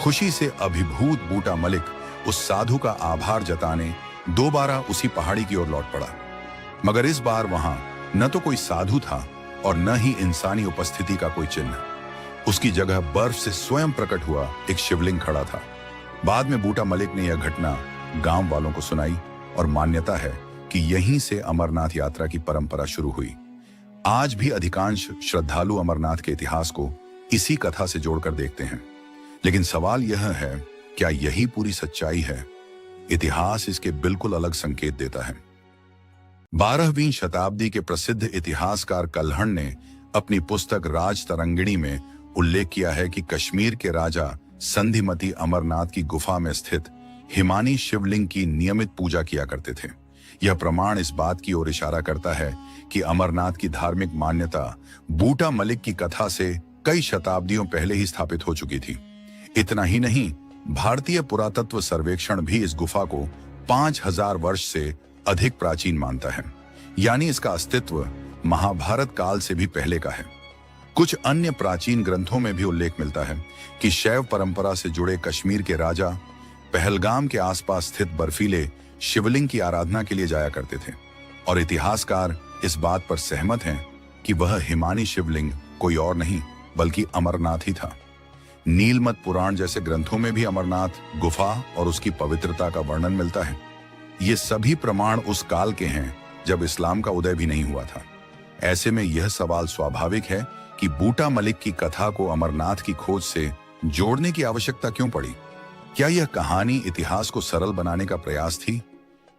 खुशी से अभिभूत बूटा मलिक उस साधु का आभार जताने दोबारा उसी पहाड़ी की ओर लौट पड़ा। मगर इस बार वहां न तो कोई साधु था और न ही इंसानी उपस्थिति का कोई चिन्ह। उसकी जगह बर्फ से स्वयं प्रकट हुआ एक शिवलिंग खड़ा था। बाद में बूटा मलिक ने यह घटना गांव वालों को सुनाई और मान्यता है कि यहीं से अमरनाथ यात्रा की परंपरा शुरू हुई। आज भी अधिकांश श्रद्धालु अमरनाथ के इतिहास को इसी कथा से जोड़कर देखते हैं। लेकिन सवाल यह है, क्या यही पूरी सच्चाई है? इतिहास इसके बिल्कुल अलग संकेत देता है। 12वीं शताब्दी के प्रसिद्ध इतिहासकार कल्हण ने अपनी पुस्तक राज तरंगिणी में उल्लेख किया है कि कश्मीर के राजा संधिमती अमरनाथ की गुफा में स्थित हिमानी शिवलिंग की नियमित पूजा किया करते थे। यह प्रमाण इस बात की ओर इशारा करता है कि अमरनाथ की धार्मिक मान्यता बूटा मलिक की कथा से कई शताब्दियों पहले ही स्थापित हो चुकी थी। इतना ही नहीं, भारतीय पुरातत्व सर्वेक्षण भी इस गुफा को 5000 वर्ष से अधिक प्राचीन मानता है, यानी इसका अस्तित्व महाभारत काल से भी पहले का है। कुछ अन्य प्राचीन ग्रंथों में भी उल्लेख मिलता है कि शैव परंपरा से जुड़े कश्मीर के राजा पहलगाम के आसपास स्थित बर्फीले शिवलिंग की आराधना के लिए जाया करते थे और इतिहासकार इस बात पर सहमत हैं कि वह हिमानी शिवलिंग कोई और नहीं बल्कि अमरनाथ ही था। नीलमत पुराण जैसे ग्रंथों में भी अमरनाथ गुफा और उसकी पवित्रता का वर्णन मिलता है। ये सभी प्रमाण उस काल के हैं जब इस्लाम का उदय भी नहीं हुआ था। ऐसे में यह सवाल स्वाभाविक है कि बूटा मलिक की कथा को अमरनाथ की खोज से जोड़ने की आवश्यकता क्यों पड़ी? क्या यह कहानी इतिहास को सरल बनाने का प्रयास थी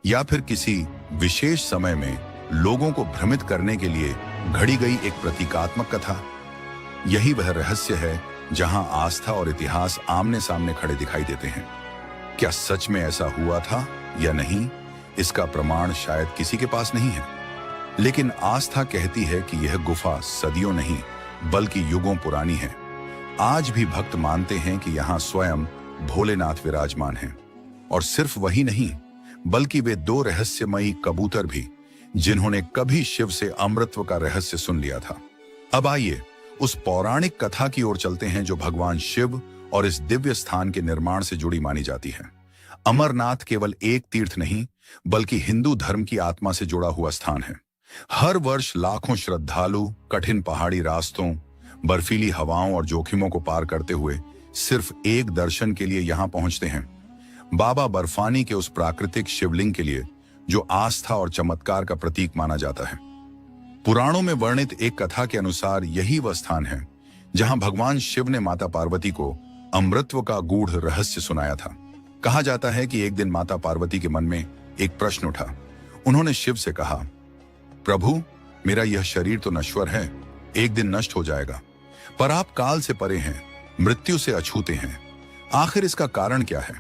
या फिर किसी विशेष समय में लोगों को भ्रमित करने के लिए घड़ी गई एक प्रतीकात्मक कथा? यही वह रहस्य है जहां आस्था और इतिहास आमने सामने खड़े दिखाई देते हैं। क्या सच में ऐसा हुआ था या नहीं, इसका प्रमाण शायद किसी के पास नहीं है, लेकिन आस्था कहती है कि यह गुफा सदियों नहीं बल्कि युगों पुरानी है। आज भी भक्त मानते हैं कि यहाँ स्वयं भोलेनाथ विराजमान हैं, और सिर्फ वही नहीं बल्कि वे दो रहस्यमयी कबूतर भी, जिन्होंने कभी शिव से अमृतत्व का रहस्य सुन लिया था। अब आइए उस पौराणिक कथा की ओर चलते हैं जो भगवान शिव और इस दिव्य स्थान के निर्माण से जुड़ी मानी जाती है। अमरनाथ केवल एक तीर्थ नहीं बल्कि हिंदू धर्म की आत्मा से जुड़ा हुआ स्थान है। हर वर्ष लाखों श्रद्धालु कठिन पहाड़ी रास्तों, बर्फीली हवाओं और जोखिमों को पार करते हुए सिर्फ एक दर्शन के लिए यहाँ पहुंचते हैं, बाबा बर्फानी के उस प्राकृतिक शिवलिंग के लिए जो आस्था और चमत्कार का प्रतीक माना जाता है। पुराणों में वर्णित एक कथा के अनुसार यही वह स्थान है जहां भगवान शिव ने माता पार्वती को अमृतत्व का गूढ़ रहस्य सुनाया था। कहा जाता है कि एक दिन माता पार्वती के मन में एक प्रश्न उठा। उन्होंने शिव से कहा, प्रभु, मेरा यह शरीर तो नश्वर है, एक दिन नष्ट हो जाएगा, पर आप काल से परे हैं, मृत्यु से अछूते हैं। आखिर इसका कारण क्या है?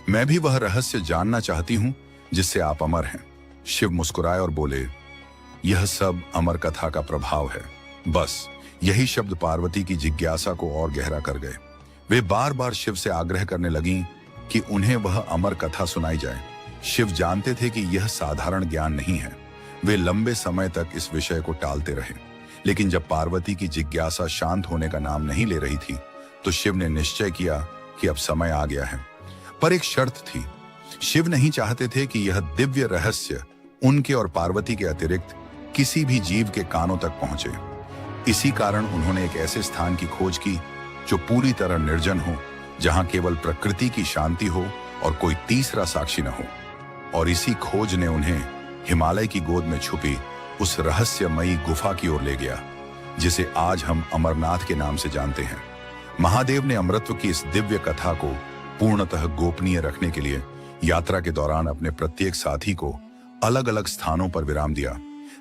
मैं भी वह रहस्य जानना चाहती हूं जिससे आप अमर हैं। शिव मुस्कुराए और बोले, यह सब अमर कथा का प्रभाव है। बस यही शब्द पार्वती की जिज्ञासा को और गहरा कर गए। वे बार बार शिव से आग्रह करने लगीं कि उन्हें वह अमर कथा सुनाई जाए। शिव जानते थे कि यह साधारण ज्ञान नहीं है। वे लंबे समय तक इस विषय को टालते रहे, लेकिन जब पार्वती की जिज्ञासा शांत होने का नाम नहीं ले रही थी तो शिव ने निश्चय किया कि अब समय आ गया है। पर एक शर्त थी। शिव नहीं चाहते थे कि यह दिव्य रहस्य उनके और पार्वती के अतिरिक्त किसी भी जीव के कानों तक पहुंचे। इसी कारण उन्होंने एक ऐसे स्थान की खोज की जो पूरी तरह निर्जन हो, जहां केवल प्रकृति की शांति हो और कोई तीसरा साक्षी न हो। और इसी खोज ने उन्हें हिमालय की गोद में छुपी उस रहस्यमयी गुफा की ओर ले गया, जिसे आज हम अमरनाथ के नाम से जानते हैं। महादेव ने अमृतत्व की इस दिव्य कथा को पूर्णतः गोपनीय रखने के लिए यात्रा के दौरान अपने प्रत्येक साथी को अलग अलग स्थानों पर विराम दिया,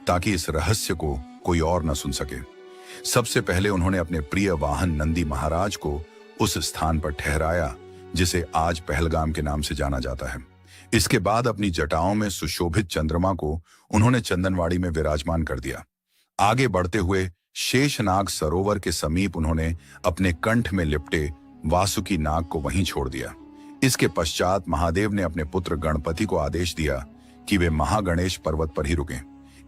ताकि इस रहस्य को कोई और न सुन सके। सबसे पहले उन्होंने अपने प्रिय वाहन नंदी महाराज को उस स्थान पर ठहराया जिसे आज पहलगाम के नाम से जाना जाता है। इसके बाद अपनी जटाओं में सुशोभित चंद्रमा को उन्होंने चंदनवाड़ी में विराजमान कर दिया। आगे बढ़ते हुए शेषनाग सरोवर के समीप उन्होंने अपने कंठ में लिपटे वासुकी नाग को वहीं छोड़ दिया। इसके पश्चात महादेव ने अपने पुत्र गणपति को आदेश दिया कि वे महागणेश पर्वत पर ही रुकें।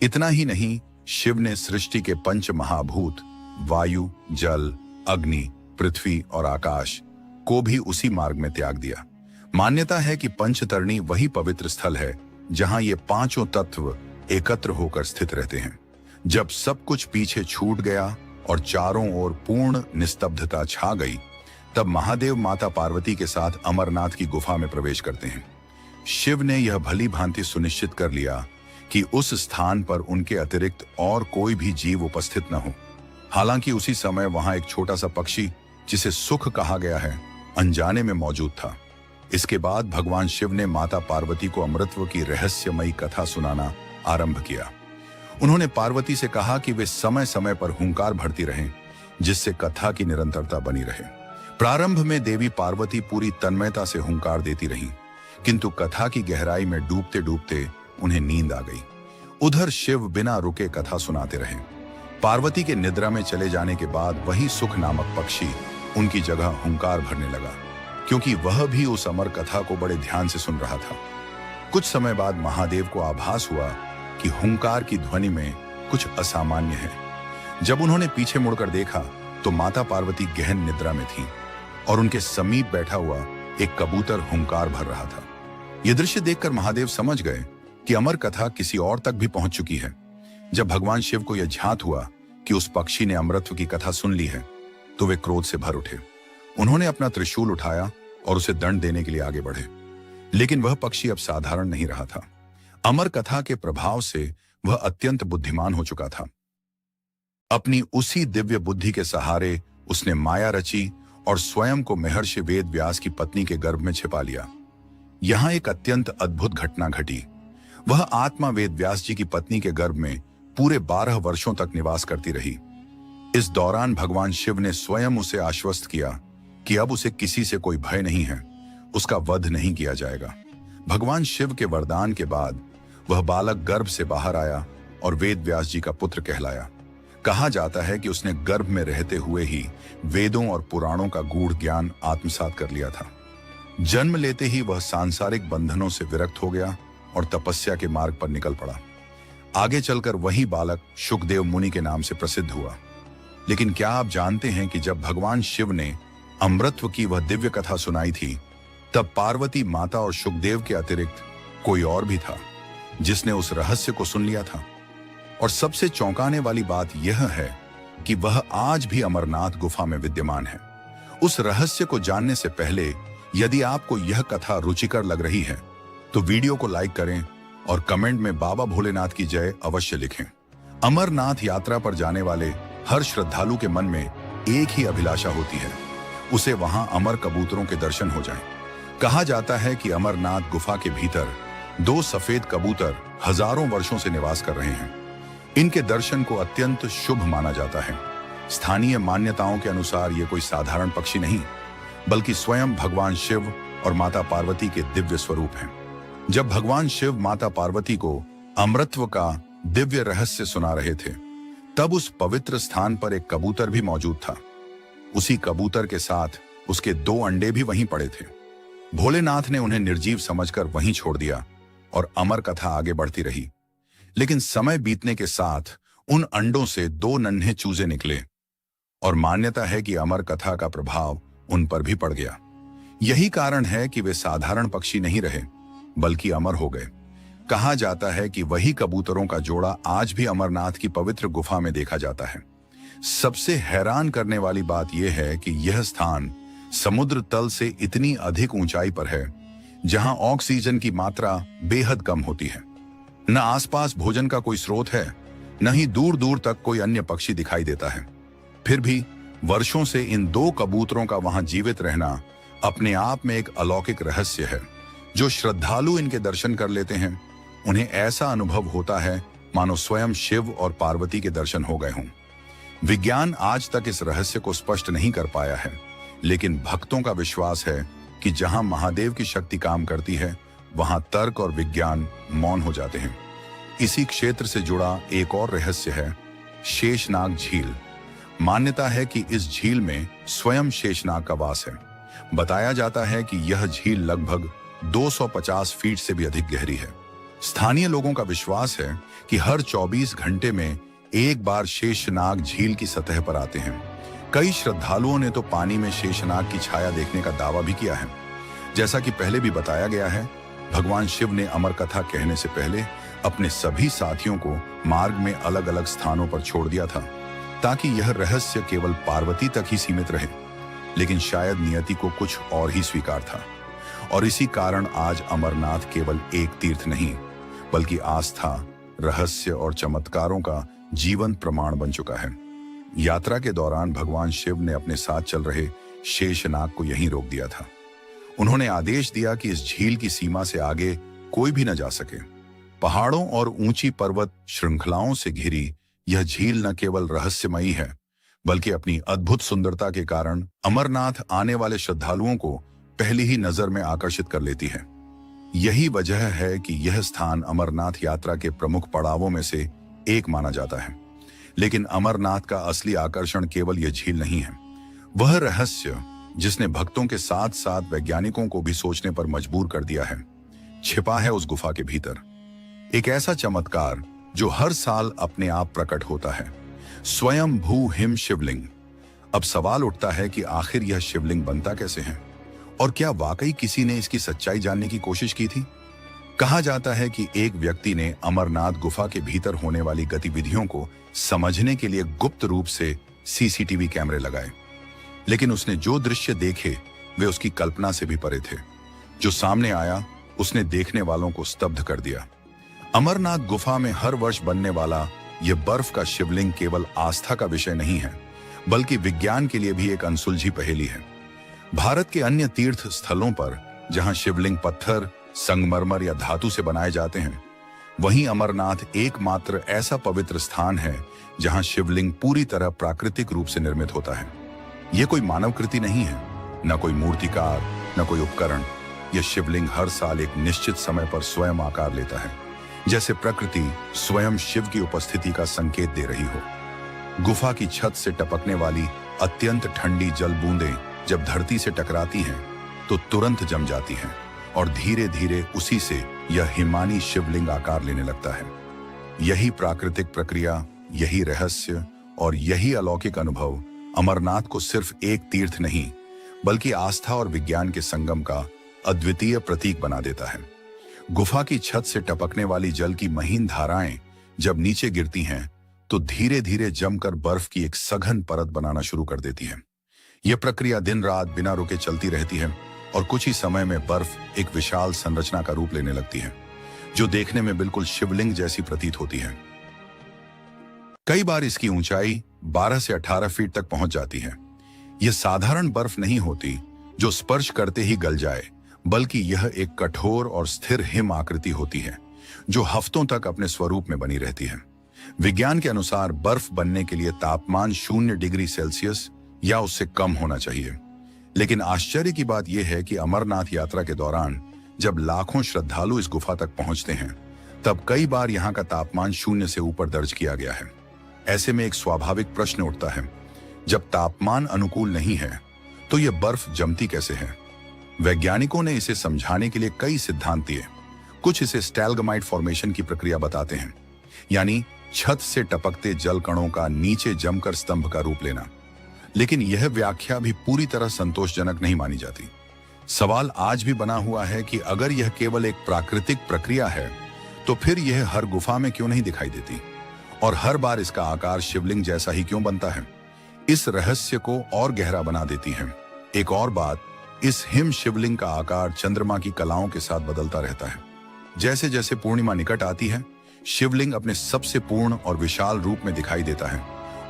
इतना ही नहीं, शिव ने सृष्टि के पंच महाभूत वायु, जल, अग्नि, पृथ्वी और आकाश को भी उसी मार्ग में त्याग दिया। मान्यता है कि पंचतरणी वही पवित्र स्थल है जहां ये पांचों तत्व एकत्र होकर स्थित रहते हैं। जब सब कुछ पीछे छूट गया और चारों ओर पूर्ण निस्तब्धता छा गई, तब महादेव माता पार्वती के साथ अमरनाथ की गुफा में प्रवेश करते हैं। शिव ने यह भली भांति सुनिश्चित कर लिया कि उस स्थान पर उनके अतिरिक्त और कोई भी जीव उपस्थित न हो। हालांकि उसी समय वहां एक छोटा सा पक्षी, जिसे सुख कहा गया है, अनजाने में मौजूद था। इसके बाद भगवान शिव ने माता पार्वती को अमृतत्व की रहस्यमयी कथा सुनाना आरंभ किया। उन्होंने पार्वती से कहा कि वे समय समय पर हुंकार भरती रहें, जिससे कथा की निरंतरता बनी रहे। प्रारंभ में देवी पार्वती पूरी तन्मयता से हुंकार देती रहीं, किंतु कथा की गहराई में डूबते डूबते उन्हें नींद आ गई। उधर शिव बिना रुके कथा सुनाते रहे। पार्वती के निद्रा में चले जाने के बाद वही सुख नामक पक्षी उनकी जगह हुंकार भरने लगा, क्योंकि वह भी उस अमर कथा को बड़े ध्यान से सुन रहा था। कुछ समय बाद महादेव को आभास हुआ कि हुंकार की ध्वनि में कुछ असामान्य है। जब उन्होंने पीछे मुड़कर देखा तो माता पार्वती गहन निद्रा में थीं और उनके समीप बैठा हुआ एक कबूतर हुंकार भर रहा था। यह दृश्य देखकर महादेव समझ गए कि अमर कथा किसी और तक भी पहुंच चुकी है। जब भगवान शिव को यह झांत हुआ कि उस पक्षी ने अमृतत्व की कथा सुन ली है, तो वे क्रोध से भर उठे। उन्होंने अपना त्रिशूल उठाया और उसे दंड देने के लिए आगे बढ़े। लेकिन वह पक्षी अब साधारण नहीं रहा था। अमर कथा के प्रभाव से वह अत्यंत बुद्धिमान हो चुका था। अपनी उसी दिव्य बुद्धि के सहारे उसने माया रची और स्वयं को महर्षि वेद व्यास की पत्नी के गर्भ में छिपा लिया। यहां एक अत्यंत अद्भुत घटना घटी। वह आत्मा वेद व्यास जी की पत्नी के गर्भ में पूरे 12 वर्षों तक निवास करती रही। इस दौरान भगवान शिव ने स्वयं उसे आश्वस्त किया कि अब उसे किसी से कोई भय नहीं है, उसका वध नहीं किया जाएगा। भगवान शिव के वरदान के बाद वह बालक गर्भ से बाहर आया और वेद व्यास जी का पुत्र कहलाया। कहा जाता है कि उसने गर्भ में रहते हुए ही वेदों और पुराणों का गूढ़ ज्ञान आत्मसात कर लिया था। जन्म लेते ही वह सांसारिक बंधनों से विरक्त हो गया और तपस्या के मार्ग पर निकल पड़ा। आगे चलकर वही बालक शुकदेव मुनि के नाम से प्रसिद्ध हुआ। लेकिन क्या आप जानते हैं कि जब भगवान शिव ने अमृतत्व की वह दिव्य कथा सुनाई थी, तब पार्वती माता और शुकदेव के अतिरिक्त कोई और भी था जिसने उस रहस्य को सुन लिया था। और सबसे चौंकाने वाली बात यह है कि वह आज भी अमरनाथ गुफा में विद्यमान है। उस रहस्य को जानने से पहले यदि आपको यह कथा रुचिकर लग रही है तो वीडियो को लाइक करें और कमेंट में बाबा भोलेनाथ की जय अवश्य लिखें। अमरनाथ यात्रा पर जाने वाले हर श्रद्धालु के मन में एक ही अभिलाषा होती है, उसे वहां अमर कबूतरों के दर्शन हो जाएं। कहा जाता है कि अमरनाथ गुफा के भीतर 2 सफेद कबूतर हजारों वर्षों से निवास कर रहे हैं। इनके दर्शन को अत्यंत शुभ माना जाता है। स्थानीय मान्यताओं के अनुसार ये कोई साधारण पक्षी नहीं, बल्कि स्वयं भगवान शिव और माता पार्वती के दिव्य स्वरूप हैं। जब भगवान शिव माता पार्वती को अमृतत्व का दिव्य रहस्य सुना रहे थे, तब उस पवित्र स्थान पर एक कबूतर भी मौजूद था। उसी कबूतर के साथ उसके 2 अंडे भी वहीं पड़े थे। भोलेनाथ ने उन्हें निर्जीव समझकर वहीं छोड़ दिया और अमर कथा आगे बढ़ती रही। लेकिन समय बीतने के साथ उन अंडों से 2 नन्हे चूजे निकले और मान्यता है कि अमर कथा का प्रभाव उन पर भी पड़ गया। यही कारण है कि वे साधारण पक्षी नहीं रहे, बल्कि अमर हो गए। कहा जाता है कि वही कबूतरों का जोड़ा आज भी अमरनाथ की पवित्र गुफा में देखा जाता है। सबसे हैरान करने वाली बात यह है कि यह स्थान समुद्र तल से इतनी अधिक ऊंचाई पर है, जहां ऑक्सीजन की मात्रा बेहद कम होती है। न आसपास भोजन का कोई स्रोत है, न ही दूर दूर तक कोई अन्य पक्षी दिखाई देता है। फिर भी वर्षों से इन 2 कबूतरों का वहां जीवित रहना अपने आप में एक अलौकिक रहस्य है। जो श्रद्धालु इनके दर्शन कर लेते हैं, उन्हें ऐसा अनुभव होता है मानो स्वयं शिव और पार्वती के दर्शन हो गए हों। विज्ञान आज तक इस रहस्य को स्पष्ट नहीं कर पाया है, लेकिन भक्तों का विश्वास है कि जहां महादेव की शक्ति काम करती है, वहां तर्क और विज्ञान मौन हो जाते हैं। इसी क्षेत्र से जुड़ा एक और रहस्य है शेषनाग झील। मान्यता है कि इस झील में स्वयं शेषनाग का वास है। बताया जाता है कि यह झील लगभग 250 फीट से भी अधिक गहरी है। स्थानीय लोगों का विश्वास है कि हर 24 घंटे में एक बार शेषनाग झील की सतह पर आते हैं। कई श्रद्धालुओं ने तो पानी में शेषनाग की छाया देखने का दावा भी किया है। जैसा कि पहले भी बताया गया है, भगवान शिव ने अमर कथा कहने से पहले अपने सभी साथियों को मार्ग में अलग अलग स्थानों पर छोड़ दिया था, ताकि यह रहस्य केवल पार्वती तक ही सीमित रहे। लेकिन शायद नियति को कुछ और ही स्वीकार था, और इसी कारण आज अमरनाथ केवल एक तीर्थ नहीं, बल्कि आस्था, रहस्य और चमत्कारों का जीवंत प्रमाण बन चुका है। यात्रा के दौरान भगवान शिव ने अपने साथ चल रहे शेषनाग को यहीं रोक दिया था। उन्होंने आदेश दिया कि इस झील की सीमा से आगे कोई भी न जा सके। पहाड़ों और ऊंची पर्वत श्रृंखलाओं से घिरी यह झील न केवल रहस्यमयी है, बल्कि अपनी अद्भुत सुंदरता के कारण अमरनाथ आने वाले श्रद्धालुओं को पहली ही नजर में आकर्षित कर लेती है। यही वजह है कि यह स्थान अमरनाथ यात्रा के प्रमुख पड़ावों में से एक माना जाता है। लेकिन अमरनाथ का असली आकर्षण केवल यह झील नहीं है। वह रहस्य जिसने भक्तों के साथ साथ वैज्ञानिकों को भी सोचने पर मजबूर कर दिया है, छिपा है उस गुफा के भीतर। एक ऐसा चमत्कार जो हर साल अपने आप प्रकट होता है, स्वयं भू हिम शिवलिंग। अब सवाल उठता है कि आखिर यह शिवलिंग बनता कैसे है? और क्या वाकई किसी ने इसकी सच्चाई जानने की कोशिश की थी? कहा जाता है कि एक व्यक्ति ने अमरनाथ गुफा के भीतर होने वाली गतिविधियों को समझने के लिए गुप्त रूप से सीसीटीवी कैमरे लगाए, लेकिन उसने जो दृश्य देखे वे उसकी कल्पना से भी परे थे। जो सामने आया उसने देखने वालों को स्तब्ध कर दिया। अमरनाथ गुफा में हर वर्ष बनने वाला यह बर्फ का शिवलिंग केवल आस्था का विषय नहीं है, बल्कि विज्ञान के लिए भी एक अनसुलझी पहेली है। भारत के अन्य तीर्थ स्थलों पर जहां शिवलिंग पत्थर, संगमरमर या धातु से बनाए जाते हैं, वहीं अमरनाथ एकमात्र ऐसा पवित्र स्थान है जहां शिवलिंग पूरी तरह प्राकृतिक रूप से निर्मित होता है। यह कोई मानव कृति नहीं है, न कोई मूर्तिकार, न कोई उपकरण। यह शिवलिंग हर साल एक निश्चित समय पर स्वयं आकार लेता है, जैसे प्रकृति स्वयं शिव की उपस्थिति का संकेत दे रही हो। गुफा की छत से टपकने वाली अत्यंत ठंडी जल बूंदें जब धरती से टकराती हैं, तो तुरंत जम जाती हैं और धीरे धीरे उसी से यह हिमानी शिवलिंग आकार लेने लगता है। यही प्राकृतिक प्रक्रिया, यही रहस्य और यही अलौकिक अनुभव अमरनाथ को सिर्फ एक तीर्थ नहीं, बल्कि आस्था और विज्ञान के संगम का अद्वितीय प्रतीक बना देता है। गुफा की छत से टपकने वाली जल की महीन धाराएं जब नीचे गिरती हैं, तो धीरे धीरे जमकर बर्फ की एक सघन परत बनाना शुरू कर देती है। यह प्रक्रिया दिन रात बिना रुके चलती रहती है और कुछ ही समय में बर्फ एक विशाल संरचना का रूप लेने लगती है, जो देखने में बिल्कुल शिवलिंग जैसी प्रतीत होती है। कई बार इसकी ऊंचाई 12 से 18 फीट तक पहुंच जाती है। यह साधारण बर्फ नहीं होती जो स्पर्श करते ही गल जाए, बल्कि यह एक कठोर और स्थिर हिम आकृति होती है जो हफ्तों तक अपने स्वरूप में बनी रहती है। विज्ञान के अनुसार बर्फ बनने के लिए तापमान 0 डिग्री सेल्सियस या उससे कम होना चाहिए। लेकिन आश्चर्य की बात यह है कि अमरनाथ यात्रा के दौरान जब लाखों श्रद्धालु इस गुफा तक पहुंचते हैं, तब कई बार यहाँ का तापमान 0 से ऊपर दर्ज किया गया है। ऐसे में एक स्वाभाविक प्रश्न उठता है, जब तापमान अनुकूल नहीं है तो यह बर्फ जमती कैसे है? वैज्ञानिकों ने इसे समझाने के लिए कई सिद्धांत दिए। कुछ इसे स्टैलगमाइट फॉर्मेशन की प्रक्रिया बताते हैं, यानी छत से टपकते जल कणों का नीचे जमकर स्तंभ का रूप लेना। लेकिन यह व्याख्या भी पूरी तरह संतोषजनक नहीं मानी जाती। सवाल आज भी बना हुआ है कि अगर यह केवल एक प्राकृतिक प्रक्रिया है, तो फिर यह हर गुफा में क्यों नहीं दिखाई देती और हर बार इसका आकार शिवलिंग जैसा ही क्यों बनता है? इस रहस्य को और गहरा बना देती है एक और बात, इस हिम शिवलिंग का आकार चंद्रमा की कलाओं के साथ बदलता रहता है। जैसे जैसे पूर्णिमा निकट आती है, शिवलिंग अपने सबसे पूर्ण और विशाल रूप में दिखाई देता है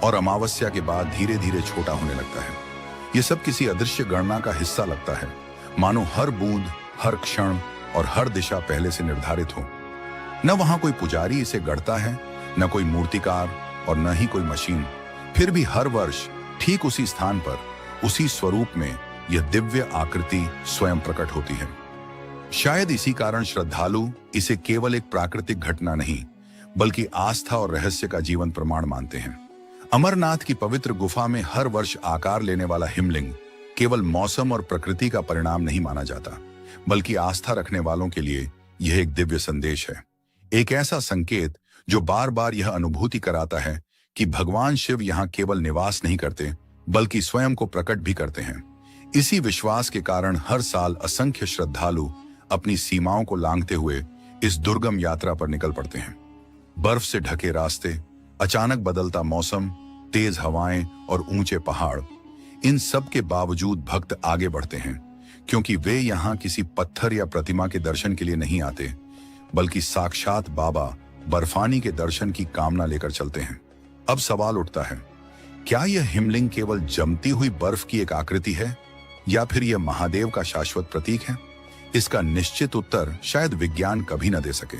और अमावस्या के बाद धीरे धीरे छोटा होने लगता है। यह सब किसी अदृश्य गणना का हिस्सा लगता है, मानो हर बूंद, हर क्षण और हर दिशा पहले से निर्धारित हो। न वहां कोई पुजारी इसे गढ़ता है, न कोई मूर्तिकार और न ही कोई मशीन। फिर भी हर वर्ष ठीक उसी स्थान पर, उसी स्वरूप में यह दिव्य आकृति स्वयं प्रकट होती है। शायद इसी कारण श्रद्धालु इसे केवल एक प्राकृतिक घटना नहीं, बल्कि आस्था और रहस्य का जीवन प्रमाण मानते हैं। अमरनाथ की पवित्र गुफा में हर वर्ष आकार लेने वाला हिमलिंग केवल मौसम और प्रकृति का परिणाम नहीं माना जाता, बल्कि आस्था रखने वालों के लिए यह एक दिव्य संदेश है। एक ऐसा संकेत जो बार बार यह अनुभूति कराता है कि भगवान शिव यहाँ केवल निवास नहीं करते, बल्कि स्वयं को प्रकट भी करते हैं। इसी विश्वास के कारण हर साल असंख्य श्रद्धालु अपनी सीमाओं को लांघते हुए इस दुर्गम यात्रा पर निकल पड़ते हैं। बर्फ से ढके रास्ते, अचानक बदलता मौसम, तेज हवाएं और ऊंचे पहाड़, इन सब के बावजूद भक्त आगे बढ़ते हैं, क्योंकि वे यहाँ किसी पत्थर या प्रतिमा के दर्शन के लिए नहीं आते, बल्कि साक्षात बाबा बर्फानी के दर्शन की कामना लेकर चलते हैं। अब सवाल उठता है, क्या यह हिमलिंग केवल जमती हुई बर्फ की एक आकृति है या फिर यह महादेव का शाश्वत प्रतीक है? इसका निश्चित उत्तर शायद विज्ञान कभी न दे सके।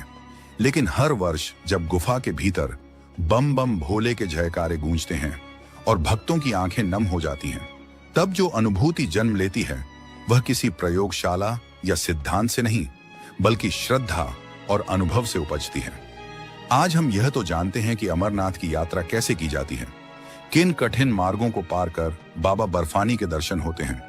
लेकिन हर वर्ष जब गुफा के भीतर बम बम भोले के जयकारे गूंजते हैं और भक्तों की आंखें नम हो जाती हैं, तब जो अनुभूति जन्म लेती है वह किसी प्रयोगशाला या सिद्धांत से नहीं, बल्कि श्रद्धा और अनुभव से उपजती है। आज हम यह तो जानते हैं कि अमरनाथ की यात्रा कैसे की जाती है, किन कठिन मार्गों को पार कर बाबा बर्फानी के दर्शन होते हैं।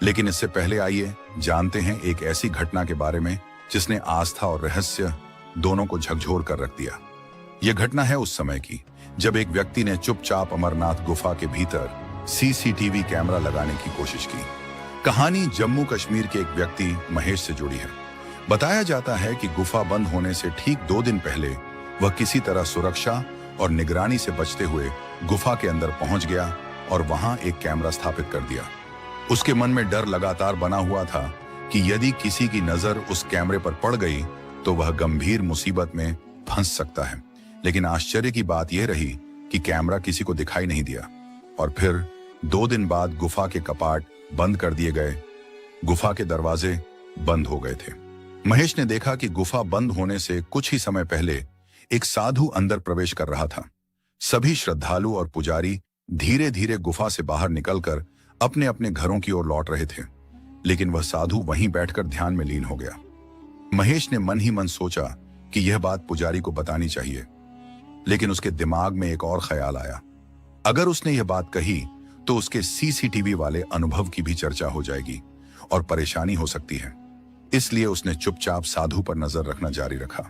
लेकिन इससे पहले आइए जानते हैं एक ऐसी घटना के बारे में जिसने आस्था और रहस्य दोनों को झकझोर कर रख दिया। यह घटना है उस समय की जब एक व्यक्ति ने चुपचाप अमरनाथ गुफा के भीतर सीसीटीवी कैमरा लगाने की कोशिश की। कहानी जम्मू कश्मीर के एक व्यक्ति महेश से जुड़ी है। बताया जाता है कि गुफा बंद होने से ठीक 2 दिन पहले वह किसी तरह सुरक्षा और निगरानी से बचते हुए गुफा के अंदर पहुंच गया और वहां एक कैमरा स्थापित कर दिया। उसके मन में डर लगातार बना हुआ था कि यदि किसी की नजर उस कैमरे पर पड़ गई तो वह गंभीर मुसीबत में फंस सकता है। लेकिन आश्चर्य की बात यह रही कि कैमरा किसी को दिखाई नहीं दिया और फिर 2 दिन बाद गुफा के कपाट बंद कर दिए गए। गुफा के दरवाजे बंद हो गए थे। महेश ने देखा कि गुफा बंद होने से कुछ ही समय पहले एक साधु अंदर प्रवेश कर रहा था। सभी श्रद्धालु और पुजारी धीरे धीरे गुफा से बाहर निकलकर अपने अपने घरों की ओर लौट रहे थे, लेकिन वह साधु वहीं बैठकर ध्यान में लीन हो गया। महेश ने मन ही मन सोचा कि यह बात पुजारी को बतानी चाहिए, लेकिन उसके दिमाग में एक और ख्याल आया। अगर उसने यह बात कही तो उसके सीसीटीवी वाले अनुभव की भी चर्चा हो जाएगी और परेशानी हो सकती है। इसलिए उसने चुपचाप साधु पर नजर रखना जारी रखा।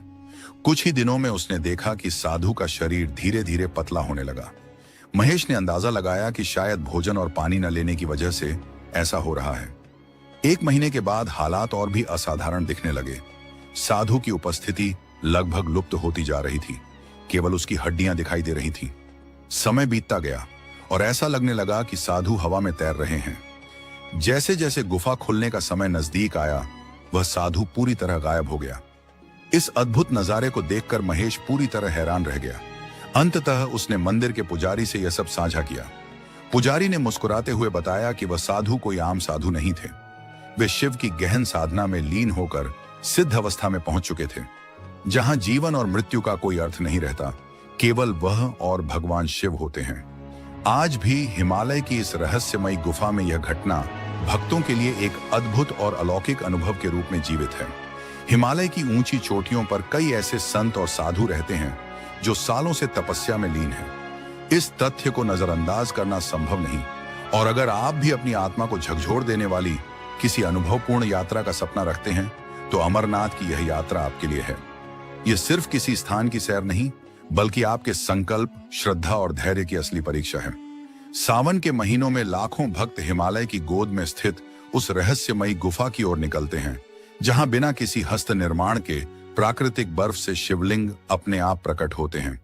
कुछ ही दिनों में उसने देखा कि साधु का शरीर धीरे धीरे पतला होने लगा। महेश ने अंदाजा लगाया कि शायद भोजन और पानी न लेने की वजह से ऐसा हो रहा है। 1 महीने के बाद हालात और भी असाधारण दिखने लगे। साधु की उपस्थिति लगभग लुप्त होती जा रही थी, केवल उसकी हड्डियां दिखाई दे रही थीं। समय बीतता गया और ऐसा लगने लगा कि साधु हवा में तैर रहे हैं। जैसे जैसे गुफा खुलने का समय नजदीक आया, वह साधु पूरी तरह गायब हो गया। इस अद्भुत नजारे को देखकर महेश पूरी तरह हैरान रह गया। अंततः उसने मंदिर के पुजारी से यह सब साझा किया। पुजारी ने मुस्कुराते हुए बताया कि वह साधु कोई आम साधु नहीं थे। वे शिव की गहन साधना में लीन होकर सिद्ध अवस्था में पहुंच चुके थे, जहां जीवन और मृत्यु का कोई अर्थ नहीं रहता, केवल वह और भगवान शिव होते हैं। आज भी हिमालय की इस रहस्यमयी गुफा में यह घटना भक्तों के लिए एक अद्भुत और अलौकिक अनुभव के रूप में जीवित है। हिमालय की ऊंची चोटियों पर कई ऐसे संत और साधु रहते हैं जो सालों से तपस्या में लीन हैं। इस तथ्य को नजरअंदाज करना संभव नहीं, और अगर आप भी अपनी आत्मा को झकझोर देने वाली किसी अनुभवपूर्ण यात्रा का सपना रखते हैं तो अमरनाथ की यह यात्रा आपके लिए है। यह सिर्फ किसी स्थान की सैर नहीं, बल्कि आपके संकल्प, श्रद्धा और धैर्य की असली परीक्षा है। सावन के महीनों में लाखों भक्त हिमालय की गोद में स्थित उस रहस्यमयी गुफा की ओर निकलते हैं, जहां बिना किसी हस्त निर्माण के प्राकृतिक बर्फ से शिवलिंग अपने आप प्रकट होते हैं।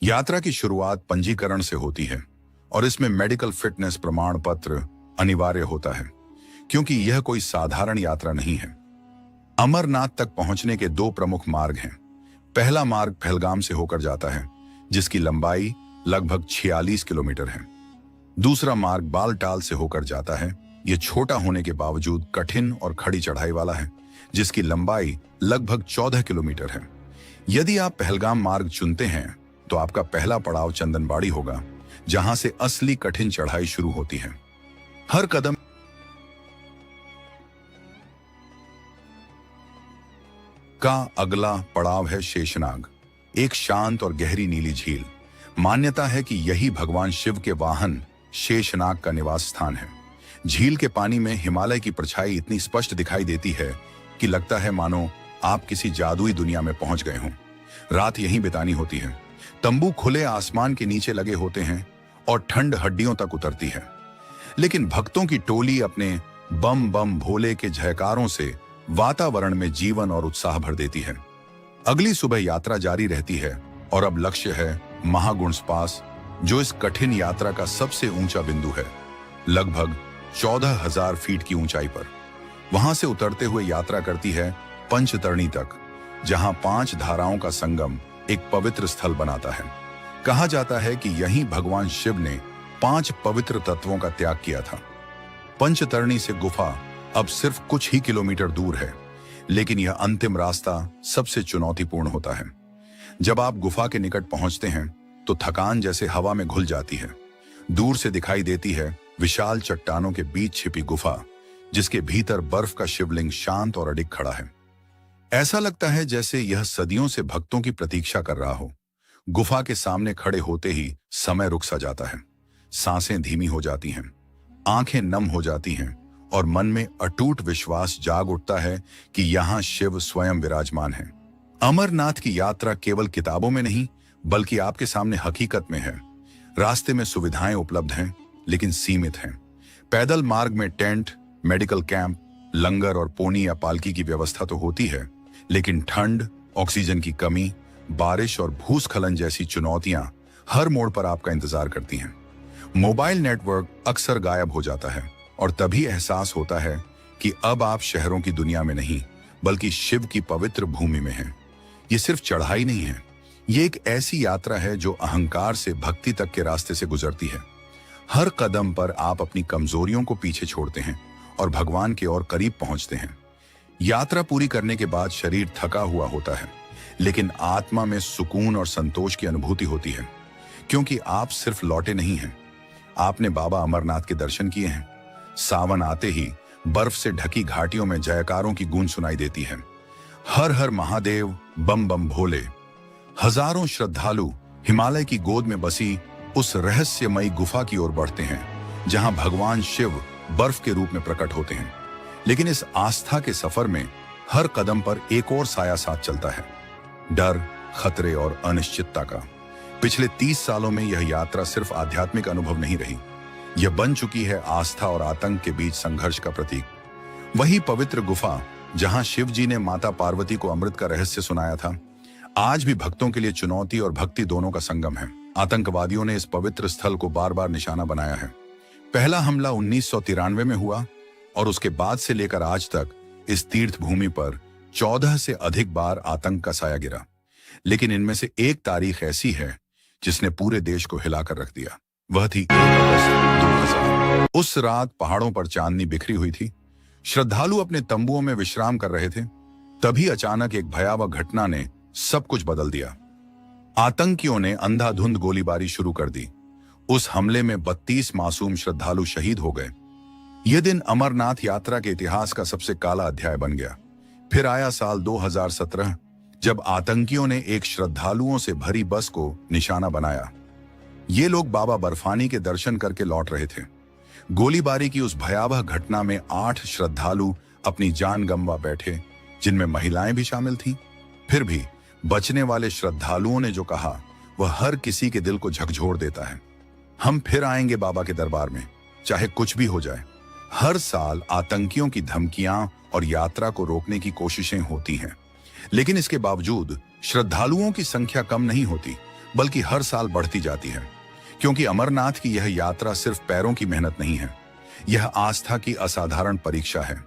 यात्रा की शुरुआत पंजीकरण से होती है और इसमें मेडिकल फिटनेस प्रमाण पत्र अनिवार्य होता है, क्योंकि यह कोई साधारण यात्रा नहीं है। अमरनाथ तक पहुंचने के 2 प्रमुख मार्ग हैं। पहला मार्ग पहलगाम से होकर जाता है, जिसकी लंबाई लगभग 46 किलोमीटर है। दूसरा मार्ग बालटाल से होकर जाता है। यह छोटा होने के बावजूद कठिन और खड़ी चढ़ाई वाला है, जिसकी लंबाई लगभग 14 किलोमीटर है। यदि आप पहलगाम मार्ग चुनते हैं तो आपका पहला पड़ाव चंदनबाड़ी होगा, जहां से असली कठिन चढ़ाई शुरू होती है। हर कदम का अगला पड़ाव है शेषनाग, एक शांत और गहरी नीली झील। मान्यता है कि यही भगवान शिव के वाहन शेषनाग का निवास स्थान है। झील के पानी में हिमालय की परछाई इतनी स्पष्ट दिखाई देती है कि लगता है मानो आप किसी जादुई दुनिया में पहुंच गए हों। रात यहीं बितानी होती है। तंबू खुले आसमान के नीचे लगे होते हैं और ठंड हड्डियों तक उतरती है, लेकिन भक्तों की टोली अपने बम बम भोले के जयकारों से वातावरण में जीवन और उत्साह भर देती है। अगली सुबह यात्रा जारी रहती है और अब लक्ष्य है महागुंड्स पास, जो इस कठिन यात्रा का सबसे ऊंचा बिंदु है, लगभग 14,000 फीट की ऊंचाई पर। वहां से उतरते हुए यात्रा करती है पंचतरणी तक, जहां 5 धाराओं का संगम एक पवित्र स्थल बनाता है। कहा जाता है कि यहीं भगवान शिव ने 5 पवित्र तत्वों का त्याग किया था। पंचतरणी से गुफा अब सिर्फ कुछ ही किलोमीटर दूर है, लेकिन यह अंतिम रास्ता सबसे चुनौतीपूर्ण होता है। जब आप गुफा के निकट पहुंचते हैं तो थकान जैसे हवा में घुल जाती है। दूर से दिखाई देती है विशाल चट्टानों के बीच छिपी गुफा, जिसके भीतर बर्फ का शिवलिंग शांत और अडिग खड़ा है। ऐसा लगता है जैसे यह सदियों से भक्तों की प्रतीक्षा कर रहा हो। गुफा के सामने खड़े होते ही समय रुक सा जाता है। सांसें धीमी हो जाती हैं, आंखें नम हो जाती हैं और मन में अटूट विश्वास जाग उठता है कि यहां शिव स्वयं विराजमान है। अमरनाथ की यात्रा केवल किताबों में नहीं, बल्कि आपके सामने हकीकत में है। रास्ते में सुविधाएं उपलब्ध हैं, लेकिन सीमित हैं। पैदल मार्ग में टेंट, मेडिकल कैंप, लंगर और पोनी या पालकी की व्यवस्था तो होती है, लेकिन ठंड, ऑक्सीजन की कमी, बारिश और भूस्खलन जैसी चुनौतियां हर मोड़ पर आपका इंतजार करती हैं। मोबाइल नेटवर्क अक्सर गायब हो जाता है और तभी एहसास होता है कि अब आप शहरों की दुनिया में नहीं, बल्कि शिव की पवित्र भूमि में हैं। ये सिर्फ चढ़ाई नहीं है, ये एक ऐसी यात्रा है जो अहंकार से भक्ति तक के रास्ते से गुजरती है। हर कदम पर आप अपनी कमजोरियों को पीछे छोड़ते हैं और भगवान के और करीब पहुंचते हैं। यात्रा पूरी करने के बाद शरीर थका हुआ होता है, लेकिन आत्मा में सुकून और संतोष की अनुभूति होती है, क्योंकि आप सिर्फ लौटे नहीं हैं, आपने बाबा अमरनाथ के दर्शन किए हैं। सावन आते ही बर्फ से ढकी घाटियों में जयकारों की गूंज सुनाई देती है। हर हर महादेव, बम बम भोले। हजारों श्रद्धालु हिमालय की गोद में बसी उस रहस्यमयी गुफा की ओर बढ़ते हैं, जहां भगवान शिव बर्फ के रूप में प्रकट होते हैं। लेकिन इस आस्था के सफर में हर कदम पर एक और साया साथ चलता है, डर, खतरे और अनिश्चितता का। पिछले 30 सालों में यह यात्रा सिर्फ आध्यात्मिक अनुभव नहीं रही, यह बन चुकी है आस्था और आतंक के बीच संघर्ष का प्रतीक। वही पवित्र गुफा जहां शिव जी ने माता पार्वती को अमृत का रहस्य सुनाया था, आज भी भक्तों के लिए चुनौती और भक्ति दोनों का संगम है। आतंकवादियों ने इस पवित्र स्थल को बार बार निशाना बनाया है। पहला हमला 1993 में हुआ और उसके बाद से लेकर आज तक इस तीर्थ भूमि पर 14 से अधिक बार आतंक का साया गिरा। लेकिन इनमें से एक तारीख ऐसी है जिसने पूरे देश को हिलाकर रख दिया। वह थी 1 अगस्त 2000। उस रात पहाड़ों पर चांदनी बिखरी हुई थी, श्रद्धालु अपने तंबुओं में विश्राम कर रहे थे। तभी अचानक एक भयावह घटना ने सब कुछ बदल दिया। आतंकियों ने अंधाधुंध गोलीबारी शुरू कर दी। उस हमले में 32 मासूम श्रद्धालु शहीद हो गए। यह दिन अमरनाथ यात्रा के इतिहास का सबसे काला अध्याय बन गया। फिर आया साल 2017, जब आतंकियों ने एक श्रद्धालुओं से भरी बस को निशाना बनाया। ये लोग बाबा बर्फानी के दर्शन करके लौट रहे थे। गोलीबारी की उस भयावह घटना में 8 श्रद्धालु अपनी जान गंवा बैठे, जिनमें महिलाएं भी शामिल थीं। फिर भी बचने वाले श्रद्धालुओं ने जो कहा, वह हर किसी के दिल को झकझोर देता है। हम फिर आएंगे बाबा के दरबार में, चाहे कुछ भी हो जाए। हर साल आतंकियों की धमकियां और यात्रा को रोकने की कोशिशें होती हैं, लेकिन इसके बावजूद श्रद्धालुओं की संख्या कम नहीं होती, बल्कि हर साल बढ़ती जाती है। क्योंकि अमरनाथ की यह यात्रा सिर्फ पैरों की मेहनत नहीं है, यह आस्था की असाधारण परीक्षा है।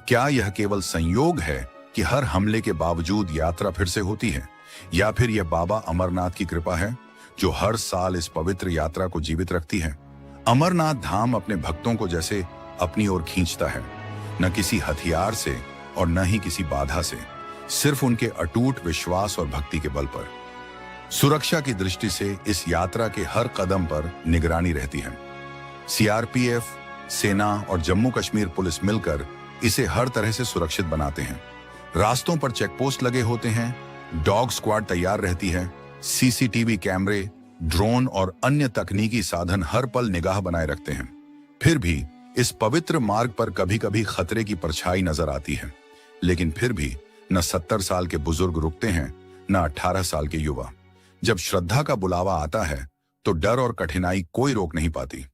क्या यह केवल संयोग है कि हर हमले के बावजूद यात्रा फिर से होती है, या फिर यह बाबा अमरनाथ की कृपा है जो हर साल इस पवित्र यात्रा को जीवित रखती है? अमरनाथ धाम अपने भक्तों को जैसे अपनी ओर खींचता है, न किसी हथियार से और न ही किसी बाधा से, सिर्फ उनके अटूट विश्वास और भक्ति के बल पर। सुरक्षा की दृष्टि से इस यात्रा के हर कदम पर निगरानी रहती है। सीआरपीएफ, सेना और जम्मू कश्मीर पुलिस मिलकर इसे हर तरह से सुरक्षित बनाते हैं। रास्तों पर चेकपोस्ट लगे होते हैं, डॉग स्क्वाड तैयार रहती है, सीसीटीवी कैमरे, ड्रोन और अन्य तकनीकी साधन हर पल निगाह बनाए रखते हैं। फिर भी इस पवित्र मार्ग पर कभी कभी खतरे की परछाई नजर आती है, लेकिन फिर भी न 70 साल के बुजुर्ग रुकते हैं, न 18 साल के युवा। जब श्रद्धा का बुलावा आता है तो डर और कठिनाई कोई रोक नहीं पाती।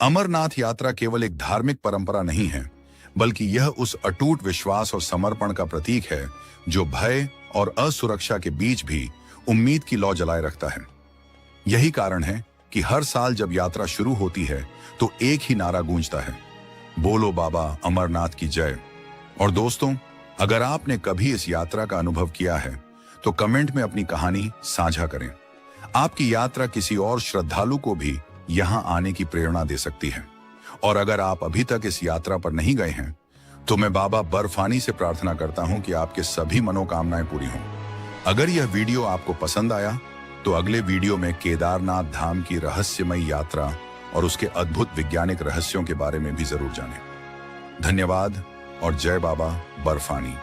अमरनाथ यात्रा केवल एक धार्मिक परंपरा नहीं है, बल्कि यह उस अटूट विश्वास और समर्पण का प्रतीक है जो भय और असुरक्षा के बीच भी उम्मीद की लौ जलाए रखता है। यही कारण है कि हर साल जब यात्रा शुरू होती है तो एक ही नारा गूंजता है, बोलो बाबा अमरनाथ की जय। और दोस्तों, अगर आपने कभी इस यात्रा का अनुभव किया है तो कमेंट में अपनी कहानी साझा करें। आपकी यात्रा किसी और श्रद्धालु को भी यहां आने की प्रेरणा दे सकती है। और अगर आप अभी तक इस यात्रा पर नहीं गए हैं तो मैं बाबा बर्फानी से प्रार्थना करता हूं कि आपके सभी मनोकामनाएं पूरी हों। अगर यह वीडियो आपको पसंद आया तो अगले वीडियो में केदारनाथ धाम की रहस्यमयी यात्रा और उसके अद्भुत वैज्ञानिक रहस्यों के बारे में भी जरूर जानें। धन्यवाद और जय बाबा बर्फानी।